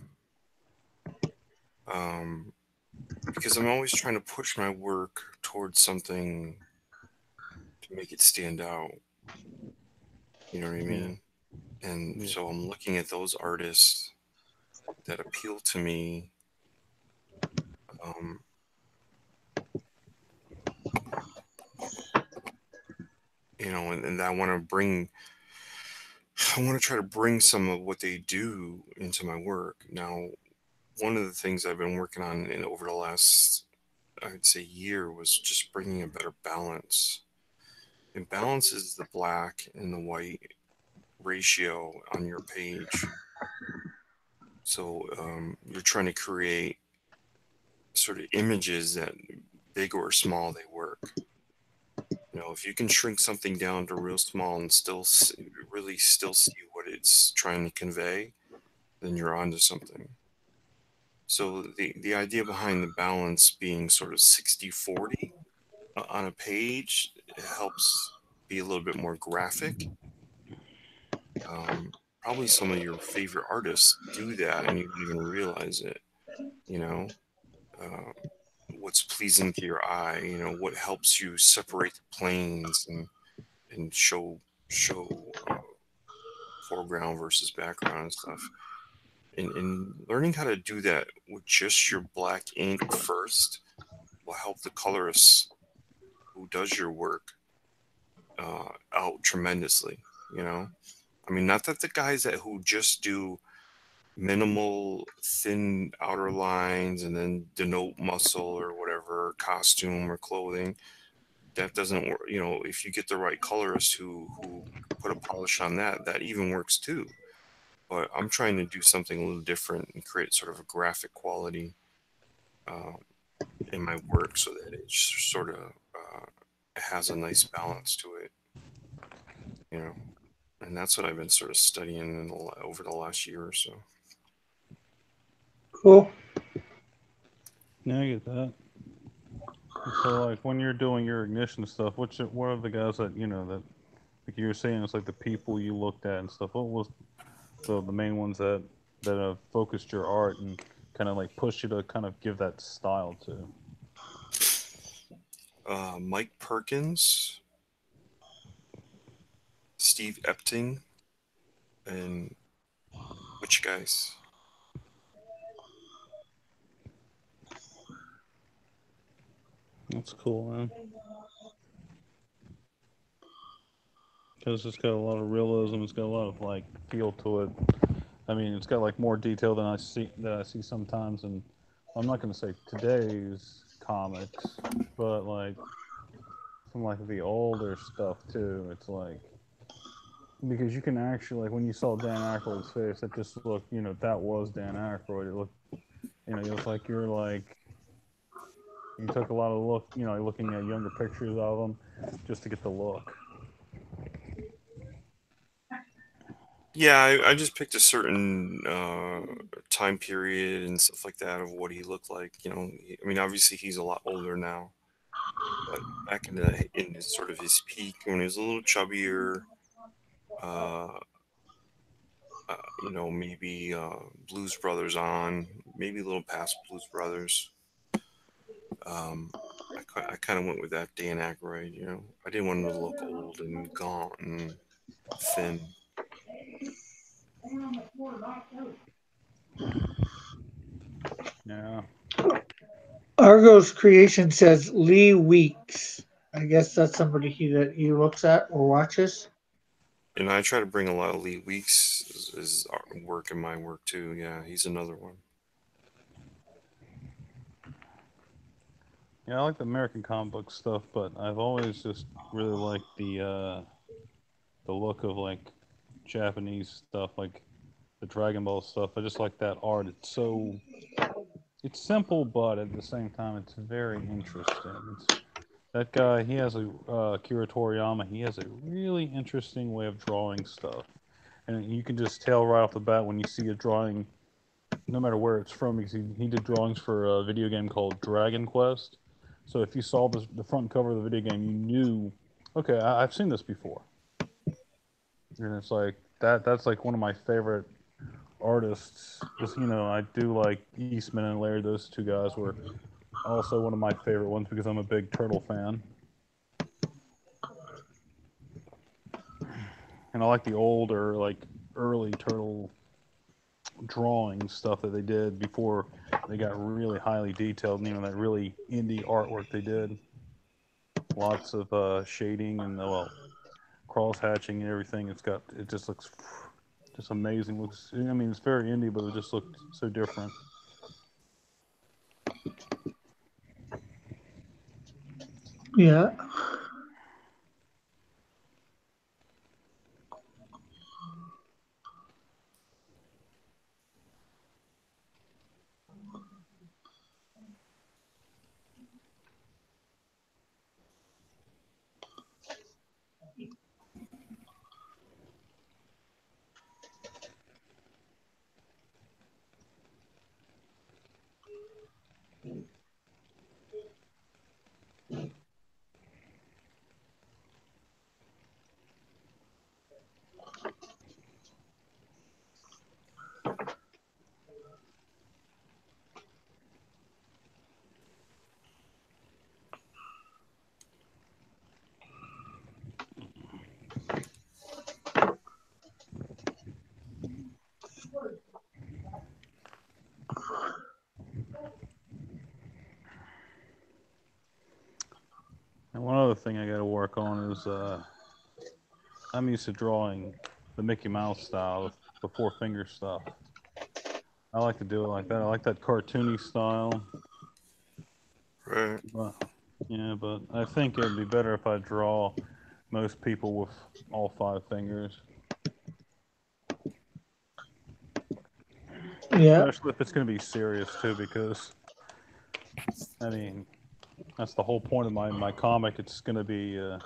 Because I'm always trying to push my work towards something to make it stand out. You know what I Yeah. mean? And Yeah. so I'm looking at those artists that appeal to me. Um, and I want to try to bring some of what they do into my work. Now, one of the things I've been working on over the last, I'd say, year was just bringing a better balance. And balance is the black and the white ratio on your page. So you're trying to create sort of images that, big or small, they work. If you can shrink something down to real small and really still see what it's trying to convey, then you're onto something. So the idea behind the balance being sort of 60-40 on a page helps be a little bit more graphic. Probably some of your favorite artists do that and you don't even realize it. You know, what's pleasing to your eye, what helps you separate the planes and show foreground versus background and stuff. And learning how to do that with just your black ink first will help the colorist who does your work out tremendously. I mean, not that the guys who just do minimal thin outer lines and then denote muscle or whatever, costume or clothing, that doesn't work. You know, if you get the right colorist who put a polish on that, that even works too. But I'm trying to do something a little different and create sort of a graphic quality in my work so that it sort of has a nice balance to it, you know. And that's what I've been sort of studying over the last year or so. Cool. Yeah, I get that. So, like, when you're doing your ignition stuff, what are the guys that that, like you were saying, it's like the people you looked at and stuff. What was the main ones that have focused your art and kind of like pushed you to kind of give that style to? Mike Perkins, Steve Epting, and which guys? That's cool, man. Because it's got a lot of realism. It's got a lot of like feel to it. I mean, it's got like more detail than I see sometimes. And I'm not going to say today's comics, but like some like the older stuff too. It's like because you can actually like when you saw Dan Aykroyd's face, it just looked, that was Dan Aykroyd. It looked, it was like you're like you took a lot of looking at younger pictures of him just to get the look. Yeah, I just picked a certain time period and stuff like that of what he looked like. You know, I mean, obviously he's a lot older now, but back in sort of his peak when he was a little chubbier, uh, maybe Blues Brothers on, maybe a little past Blues Brothers. I kind of went with that Dan Aykroyd. You know, I didn't want him to look old and gaunt and thin. Yeah. Argos Creation says Lee Weeks. I guess that's somebody that he looks at or watches. And I try to bring a lot of Lee Weeks' work in my work too. Yeah, he's another one. Yeah, I like the American comic book stuff, but I've always just really liked the look of like Japanese stuff, like the Dragon Ball stuff. I just like that art. It's simple, but at the same time, it's very interesting. That guy, he has Akira Toriyama. He has a really interesting way of drawing stuff, and you can just tell right off the bat when you see a drawing, no matter where it's from, because he did drawings for a video game called Dragon Quest. So if you saw the front cover of the video game, you knew, okay, I've seen this before. And it's like that's like one of my favorite artists. Just I do like Eastman and Larry. Those two guys were also one of my favorite ones because I'm a big Turtle fan. And I like the older, like early Turtle drawing stuff that they did before they got really highly detailed. That really indie artwork they did. Lots of shading and cross hatching and everything. It just looks just amazing. Looks, I mean, it's very indie, but it just looked so different. Yeah. And one other thing I got to work on is I'm used to drawing the Mickey Mouse style, the four finger stuff. I like to do it like that. I like that cartoony style. Right. Yeah, but I think it'd be better if I draw most people with all 5 fingers, Yeah. especially if it's going to be serious too, because I mean that's the whole point of my comic. It's going to be the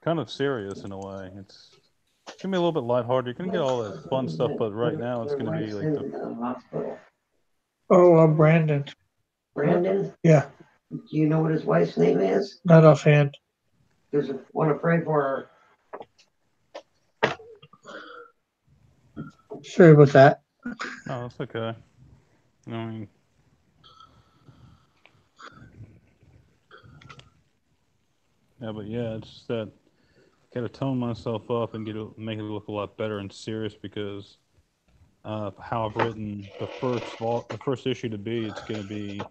kind of serious in a way. It's gonna be a little bit lighthearted. You're gonna get all that fun stuff, but right now it's gonna be like the Oh, Brandon. Brandon? Yeah, Do you know what his wife's name is? not offhand. Because I want to pray for her. Sorry about that. no, it's okay. I mean, yeah, but yeah, it's just that I gotta tone myself up and make it look a lot better and serious because how I've written the first issue to be, it's gonna be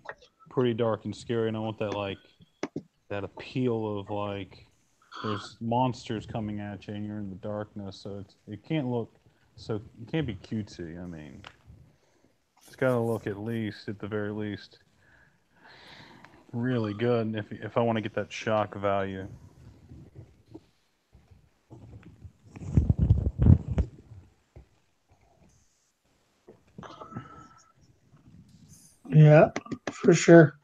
pretty dark and scary, and I want that appeal of like there's monsters coming at you and you're in the darkness, so it can't look so it can't be cutesy. I mean, it's got to look at the very least, really good if I want to get that shock value. Yeah, for sure.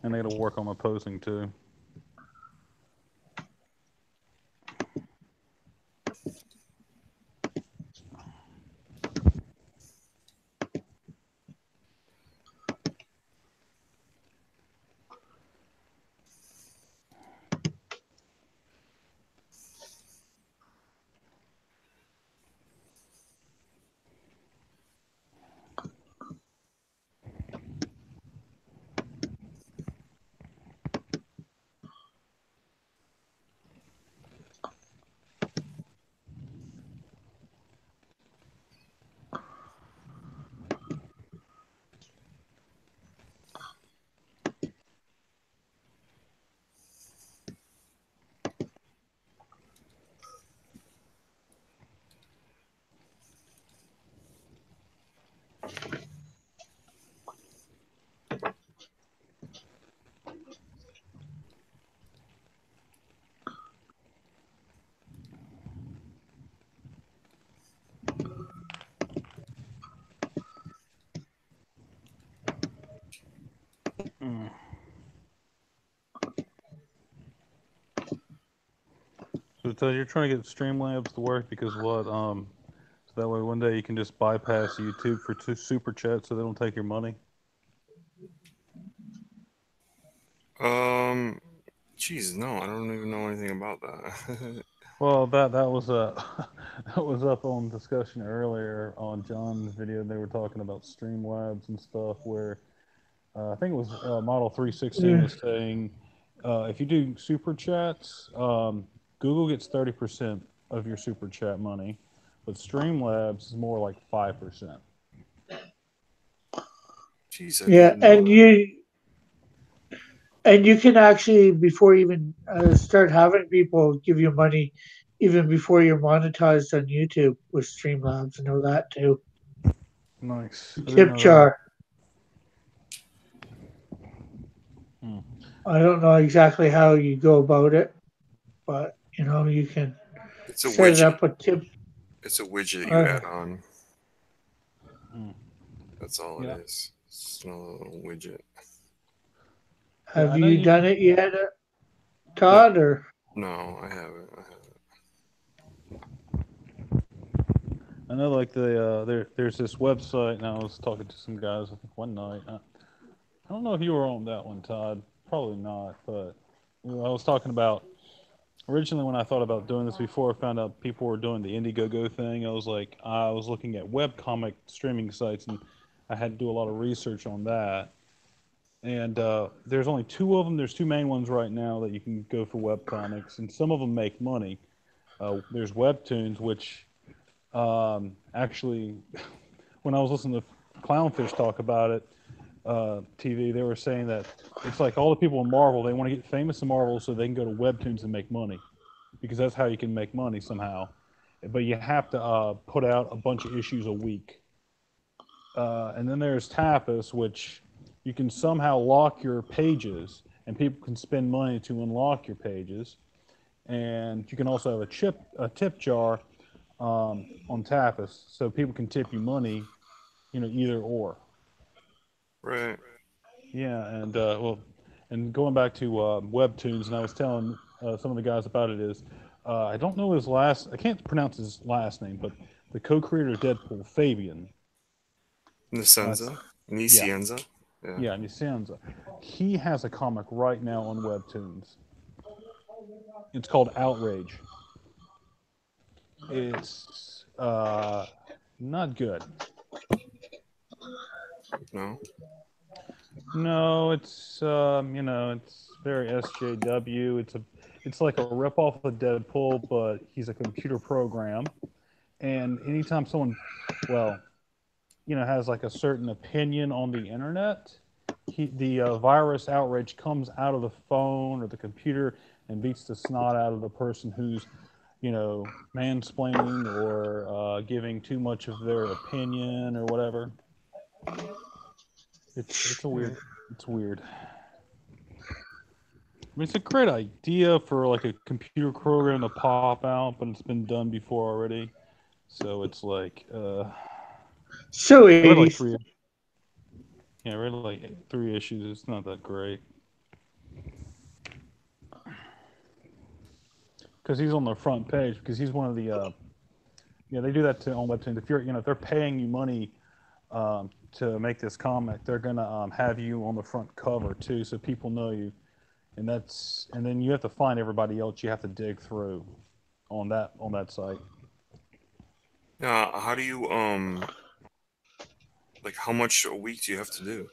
And I got to work on my posing too. Mm. So you're trying to get Streamlabs to work because what? So that way one day you can just bypass YouTube for super chat, so they don't take your money. Geez, no, I don't even know anything about that. Well, that was that was up on discussion earlier on John's video. They were talking about Streamlabs and stuff. Where I think it was Model 316 Yeah. was saying if you do super chats, Google gets 30% of your super chat money, but Streamlabs is more like 5%. Jeez, I Yeah, didn't know that. and you can actually before you even start having people give you money, even before you're monetized on YouTube with Streamlabs. I know that too. Nice. I didn't Tip know that. jar. Hmm. I don't know exactly how you go about it, but you can It's a set it widget. up with tip. It's a widget you Uh, add on. Hmm. That's all it Yeah. is. It's a little widget. Yeah, have I know you you. done it yet, No, Todd? Or no, I haven't. I haven't. I know, like there's this website, and I was talking to some guys. I think one night. I don't know if you were on that one, Todd. Probably not, but I was talking about originally when I thought about doing this before I found out people were doing the Indiegogo thing. I was looking at webcomic streaming sites, and I had to do a lot of research on that. And there's only two of them. There's two main ones right now that you can go for webcomics, and some of them make money. There's Webtoons, which actually, when I was listening to Clownfish talk about it, TV, they were saying that it's like all the people in Marvel, they want to get famous in Marvel so they can go to Webtoons and make money because that's how you can make money somehow. But you have to put out a bunch of issues a week. And then there's Tapas, which you can somehow lock your pages, and people can spend money to unlock your pages. And you can also have a tip jar on Tapas, so people can tip you money, either or. Right. Yeah, and and going back to Webtoons, and I was telling some of the guys about it is, I don't know his last, I can't pronounce his last name, but the co-creator of Deadpool, Fabian. Nicenza? Yeah, Nicienza? Yeah. yeah, Nicenza. He has a comic right now on Webtoons. It's called Outrage. It's not good. No? No, it's very SJW. It's like a ripoff of Deadpool, but he's a computer program. And anytime someone, well, has like a certain opinion on the internet, the virus outrage comes out of the phone or the computer and beats the snot out of the person who's, mansplaining or giving too much of their opinion or whatever. It's a weird. It's weird. I mean, it's a great idea for like a computer program to pop out, but it's been done before already. So it's like, So I read like 80s. three. Yeah, I read like 3 issues. It's not that great because he's on the front page because he's one of the. Yeah, they do that on Webtoons. If if they're paying you money to make this comic, they're gonna have you on the front cover too, so people know you. And then you have to find everybody else you have to dig through on that site. How do you like how much a week do you have to do?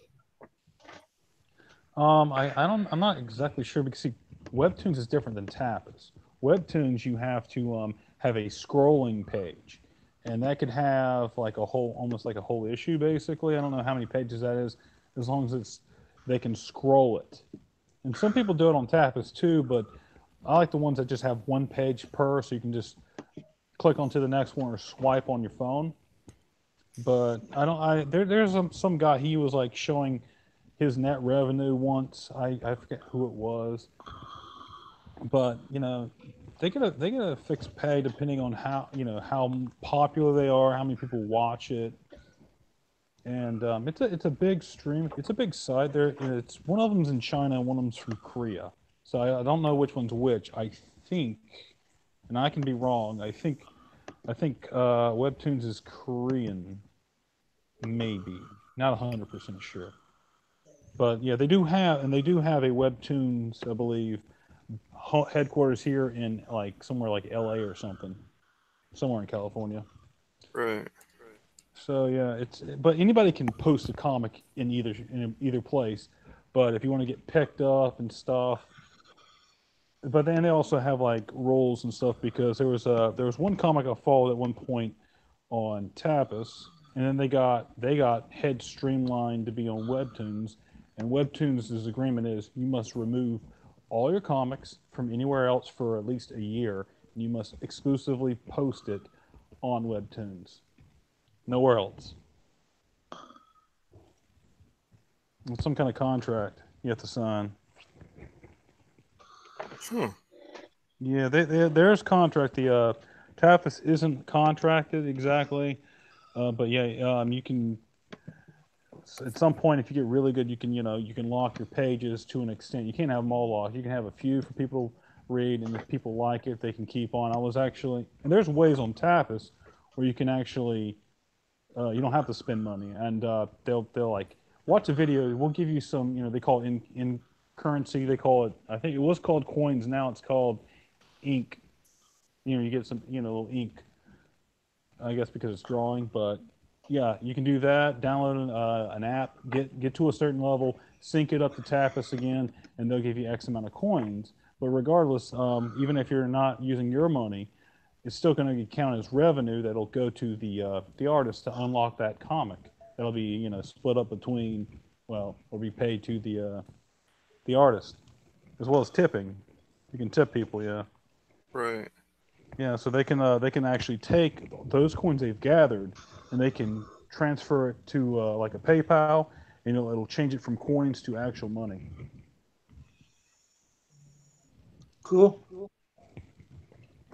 I'm not exactly sure because see, Webtoons is different than Tapas. Webtoons you have to have a scrolling page, and that could have like almost like a whole issue basically. I don't know how many pages that is, as long as they can scroll it. And some people do it on Tapas too, but I like the ones that just have one page per, so you can just click onto the next one or swipe on your phone. But I don't. There's some guy, he was like showing his net revenue once. I forget who it was, but they get a fixed pay depending on how popular they are, how many people watch it. And it's a big stream. It's a big site. It's one of them's in China, and one of them's from Korea. So I don't know which one's which. I think, and I can be wrong. I think Webtoons is Korean, maybe not 100% sure. But yeah, they do have a Webtoons, I believe, headquarters here in like somewhere like L.A. or something, somewhere in California. Right. So yeah, but anybody can post a comic in either place. But if you want to get picked up and stuff, but then they also have like roles and stuff because there was one comic I followed at one point on Tapas, and then they got head streamlined to be on Webtoons, and Webtoons' agreement is you must remove all your comics from anywhere else for at least a year, and you must exclusively post it on Webtoons. Nowhere else. It's some kind of contract you have to sign. Huh. Yeah, there's contract. The Tapas isn't contracted exactly, but yeah, you can. At some point, if you get really good, you can lock your pages to an extent. You can't have them all locked. You can have a few for people to read, and if people like it, they can keep on. And there's ways on Tapas where you can actually. You don't have to spend money, and they'll like watch a video. We'll give you some. They call it in currency. They call it. I think it was called coins. Now it's called ink. You get some little ink. I guess because it's drawing, but yeah, you can do that. Download an app. Get to a certain level. Sync it up to Tapas again, and they'll give you X amount of coins. But regardless, even if you're not using your money, it's still going to count as revenue that'll go to the artist to unlock that comic. That'll be split up between, well, will be paid to the artist, as well as tipping. You can tip people, yeah. Right. Yeah, so they can actually take those coins they've gathered and they can transfer it to like a PayPal, and it'll change it from coins to actual money. Cool.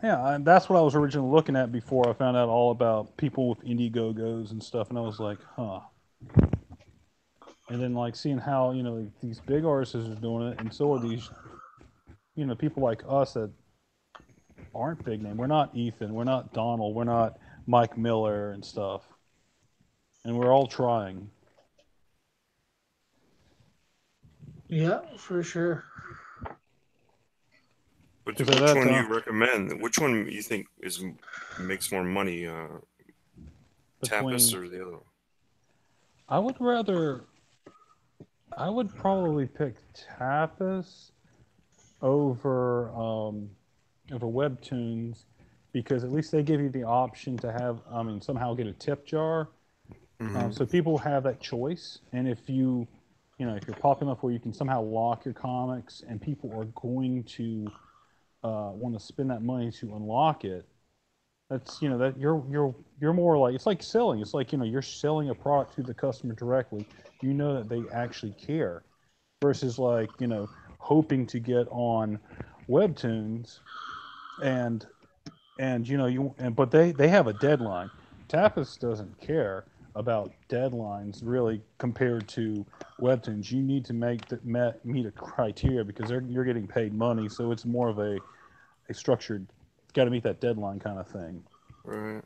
Yeah, and that's what I was originally looking at before I found out all about people with Indiegogos and stuff, and I was like, huh. And then like seeing how like, these big artists are doing it, and so are these people like us that aren't big name. We're not Ethan. We're not Donald. We're not Mike Miller and stuff. And we're all trying. Yeah, for sure. But Because which at that one do you time, recommend? Which one you think makes more money? Tapas between, or the other one? I would rather, I would probably pick Tapas over over Webtoons, because at least they give you the option to have, I mean, somehow get a tip jar. Hmm. So people have that choice, and if if you're popular enough where you can somehow lock your comics, and people are going to want to spend that money to unlock it, that's that you're more like, it's like selling. It's like you're selling a product to the customer directly. You know that they actually care, versus like hoping to get on Webtoons, and but they have a deadline. Tapas doesn't care about deadlines really compared to Webtoons. You need to meet a criteria, because you're getting paid money, so it's more of a structured, got to meet that deadline kind of thing. Right.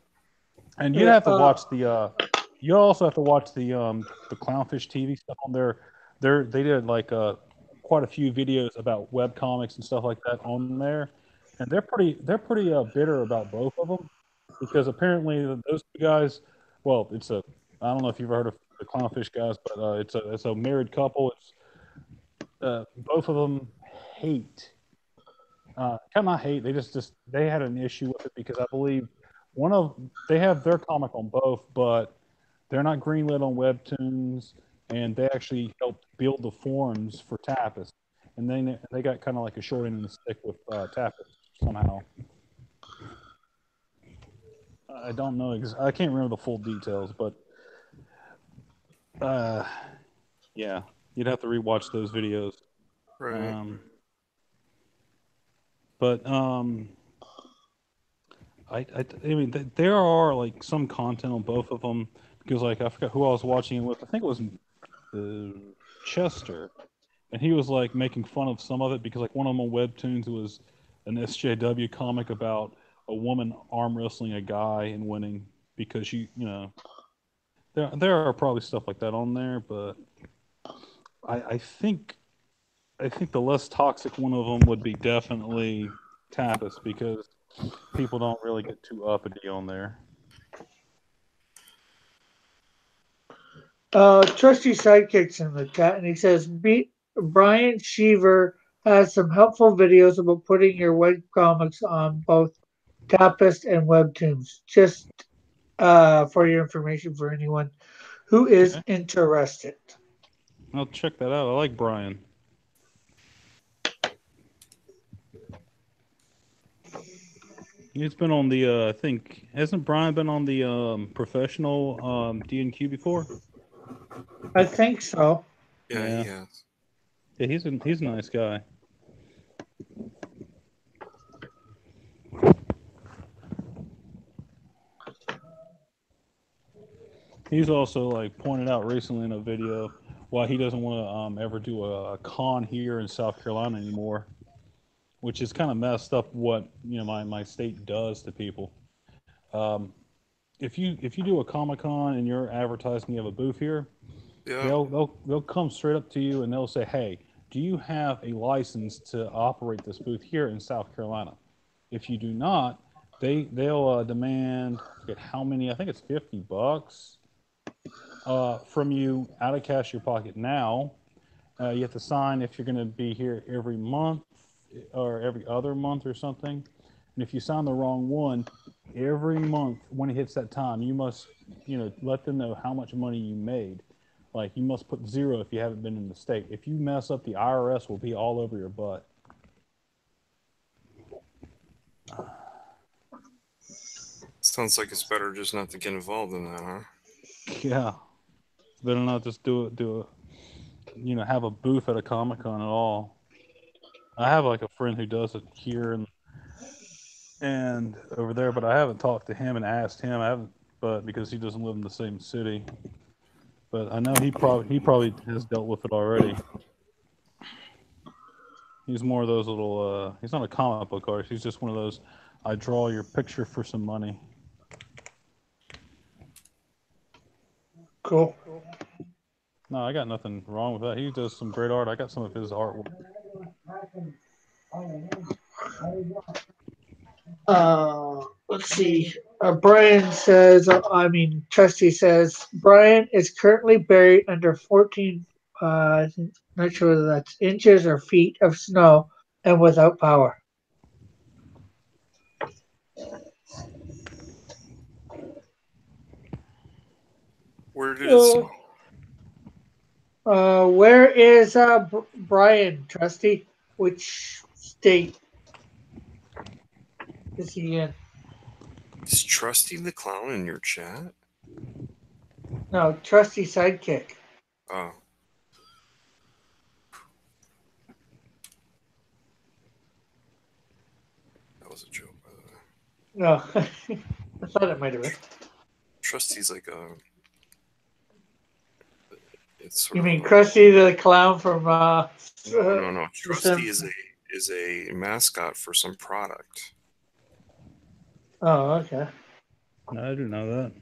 And you Yeah, have to watch you also have to watch the Clownfish TV stuff on there. They did like quite a few videos about web comics and stuff like that on there, and they're pretty bitter about both of them, because apparently those two guys, well, I don't know if you've heard of the Clownfish guys, but it's a married couple. It's both of them hate, kind of hate. They just they had an issue with it, because I believe they have their comic on both, but they're not greenlit on Webtoons, and they actually helped build the forums for Tapas, and they got kind of like a short end of the stick with Tapas somehow. I don't know. I can't remember the full details, but uh, yeah, you'd have to rewatch those videos. Right. Um, but I mean, there are like some content on both of them, because like I forgot who I was watching it with. I think it was Chester, and he was like making fun of some of it, because like one of them on Webtoons was an SJW comic about a woman arm wrestling a guy and winning, because there are probably stuff like that on there, but I think the less toxic one of them would be definitely Tapas, because people don't really get too uppity on there. Trusty Sidekicks in the chat, and he says, Brian Sheaver has some helpful videos about putting your web comics on both Tapest and Webtoons. Just for your information for anyone who is Okay, interested. I'll check that out. I like Brian. He's been on the I think, hasn't Brian been on the professional D&Q before? I think so. Yeah, he Yeah. has. Yeah, he's a nice guy. He's also like pointed out recently in a video why he doesn't want to ever do a con here in South Carolina anymore, which is kind of messed up. What my state does to people. Um, if you do a Comic Con and you're advertising you have a booth here, Yeah. they'll come straight up to you and they'll say, "Hey, do you have a license to operate this booth here in South Carolina? If you do not, they'll demand, I forget how many. I think it's $50 from you out of cash your pocket now. You have to sign if you're going to be here every month or every other month or something. And if you sign the wrong one, every month when it hits that time, you must, let them know how much money you made. Like you must put 0 if you haven't been in the state. If you mess up, the IRS will be all over your butt." Sounds like it's better just not to get involved in that, huh? Yeah, better not just do have a booth at a Comic-Con at all. I have like a friend who does it here and over there, but I haven't talked to him and asked him. I haven't, but because he doesn't live in the same city. But I know he probably has dealt with it already. He's more of those little. He's not a comic book artist. He's just one of those. I draw your picture for some money. Cool. No, I got nothing wrong with that. He does some great art. I got some of his artwork. Let's see. Brian says, Trusty says, Brian is currently buried under 14, not sure whether that's inches or feet of snow and without power. Where did it snow? Where is Brian, Trusty? Which state is he in? Is Trusty the Clown in your chat? No, Trusty Sidekick. Oh. That was a joke, by the way. No, I thought it might have been. Trusty's like a. It's sort You of mean a- Krusty the Clown from No. The Trusty Sims? is a mascot for some product. Oh, okay. No, I didn't know that.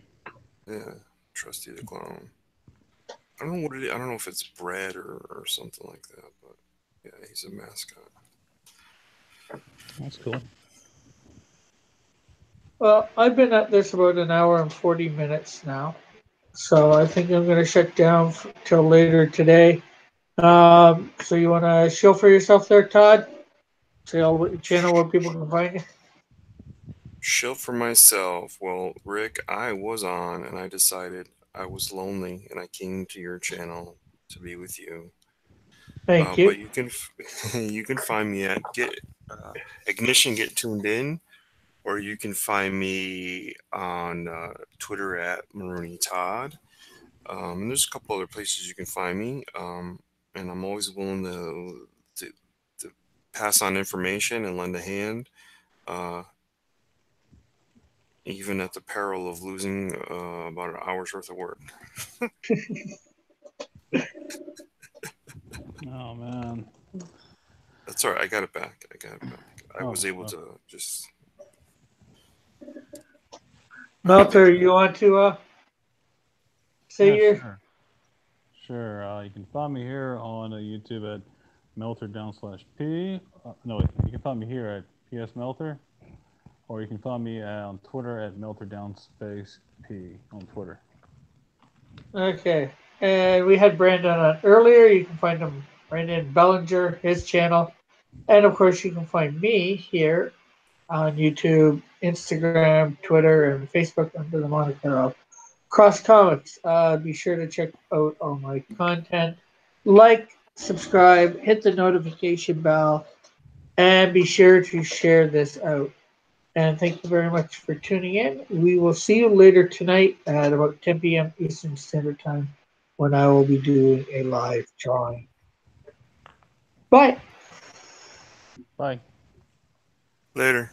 Yeah, Trusty the Clown. I don't know what it is. I don't know if it's bread or something like that, but yeah, he's a mascot. That's cool. Well, I've been at this about an hour and 40 minutes now, so I think I'm going to shut down till later today. So you want to show for yourself there, Todd? Tell what channel where people can find you. Shill for myself. Well, Rick, I was on and I decided I was lonely and I came to your channel to be with you. Thank you. But you can you can find me at Ignition Get Tuned In, or you can find me on Twitter at Marooney Todd. And there's a couple other places you can find me. And I'm always willing to pass on information and lend a hand. Even at the peril of losing about an hour's worth of work. Oh man. That's all right. I got it back. I was able Oh. to just. Melter, you want to say your... Sure. You can find me here on YouTube at melter_p. No, wait. You can find me here at PS Melter, or you can find me on Twitter at melter_p on Twitter. Okay. And we had Brandon on earlier. You can find him, Brandon Bellinger, his channel. And of course, you can find me here on YouTube, Instagram, Twitter, and Facebook under the moniker of Cross Comics. Be sure to check out all my content. Like, subscribe, hit the notification bell, and be sure to share this out. And thank you very much for tuning in. We will see you later tonight at about 10 p.m. Eastern Standard Time when I will be doing a live drawing. Bye. Bye. Later.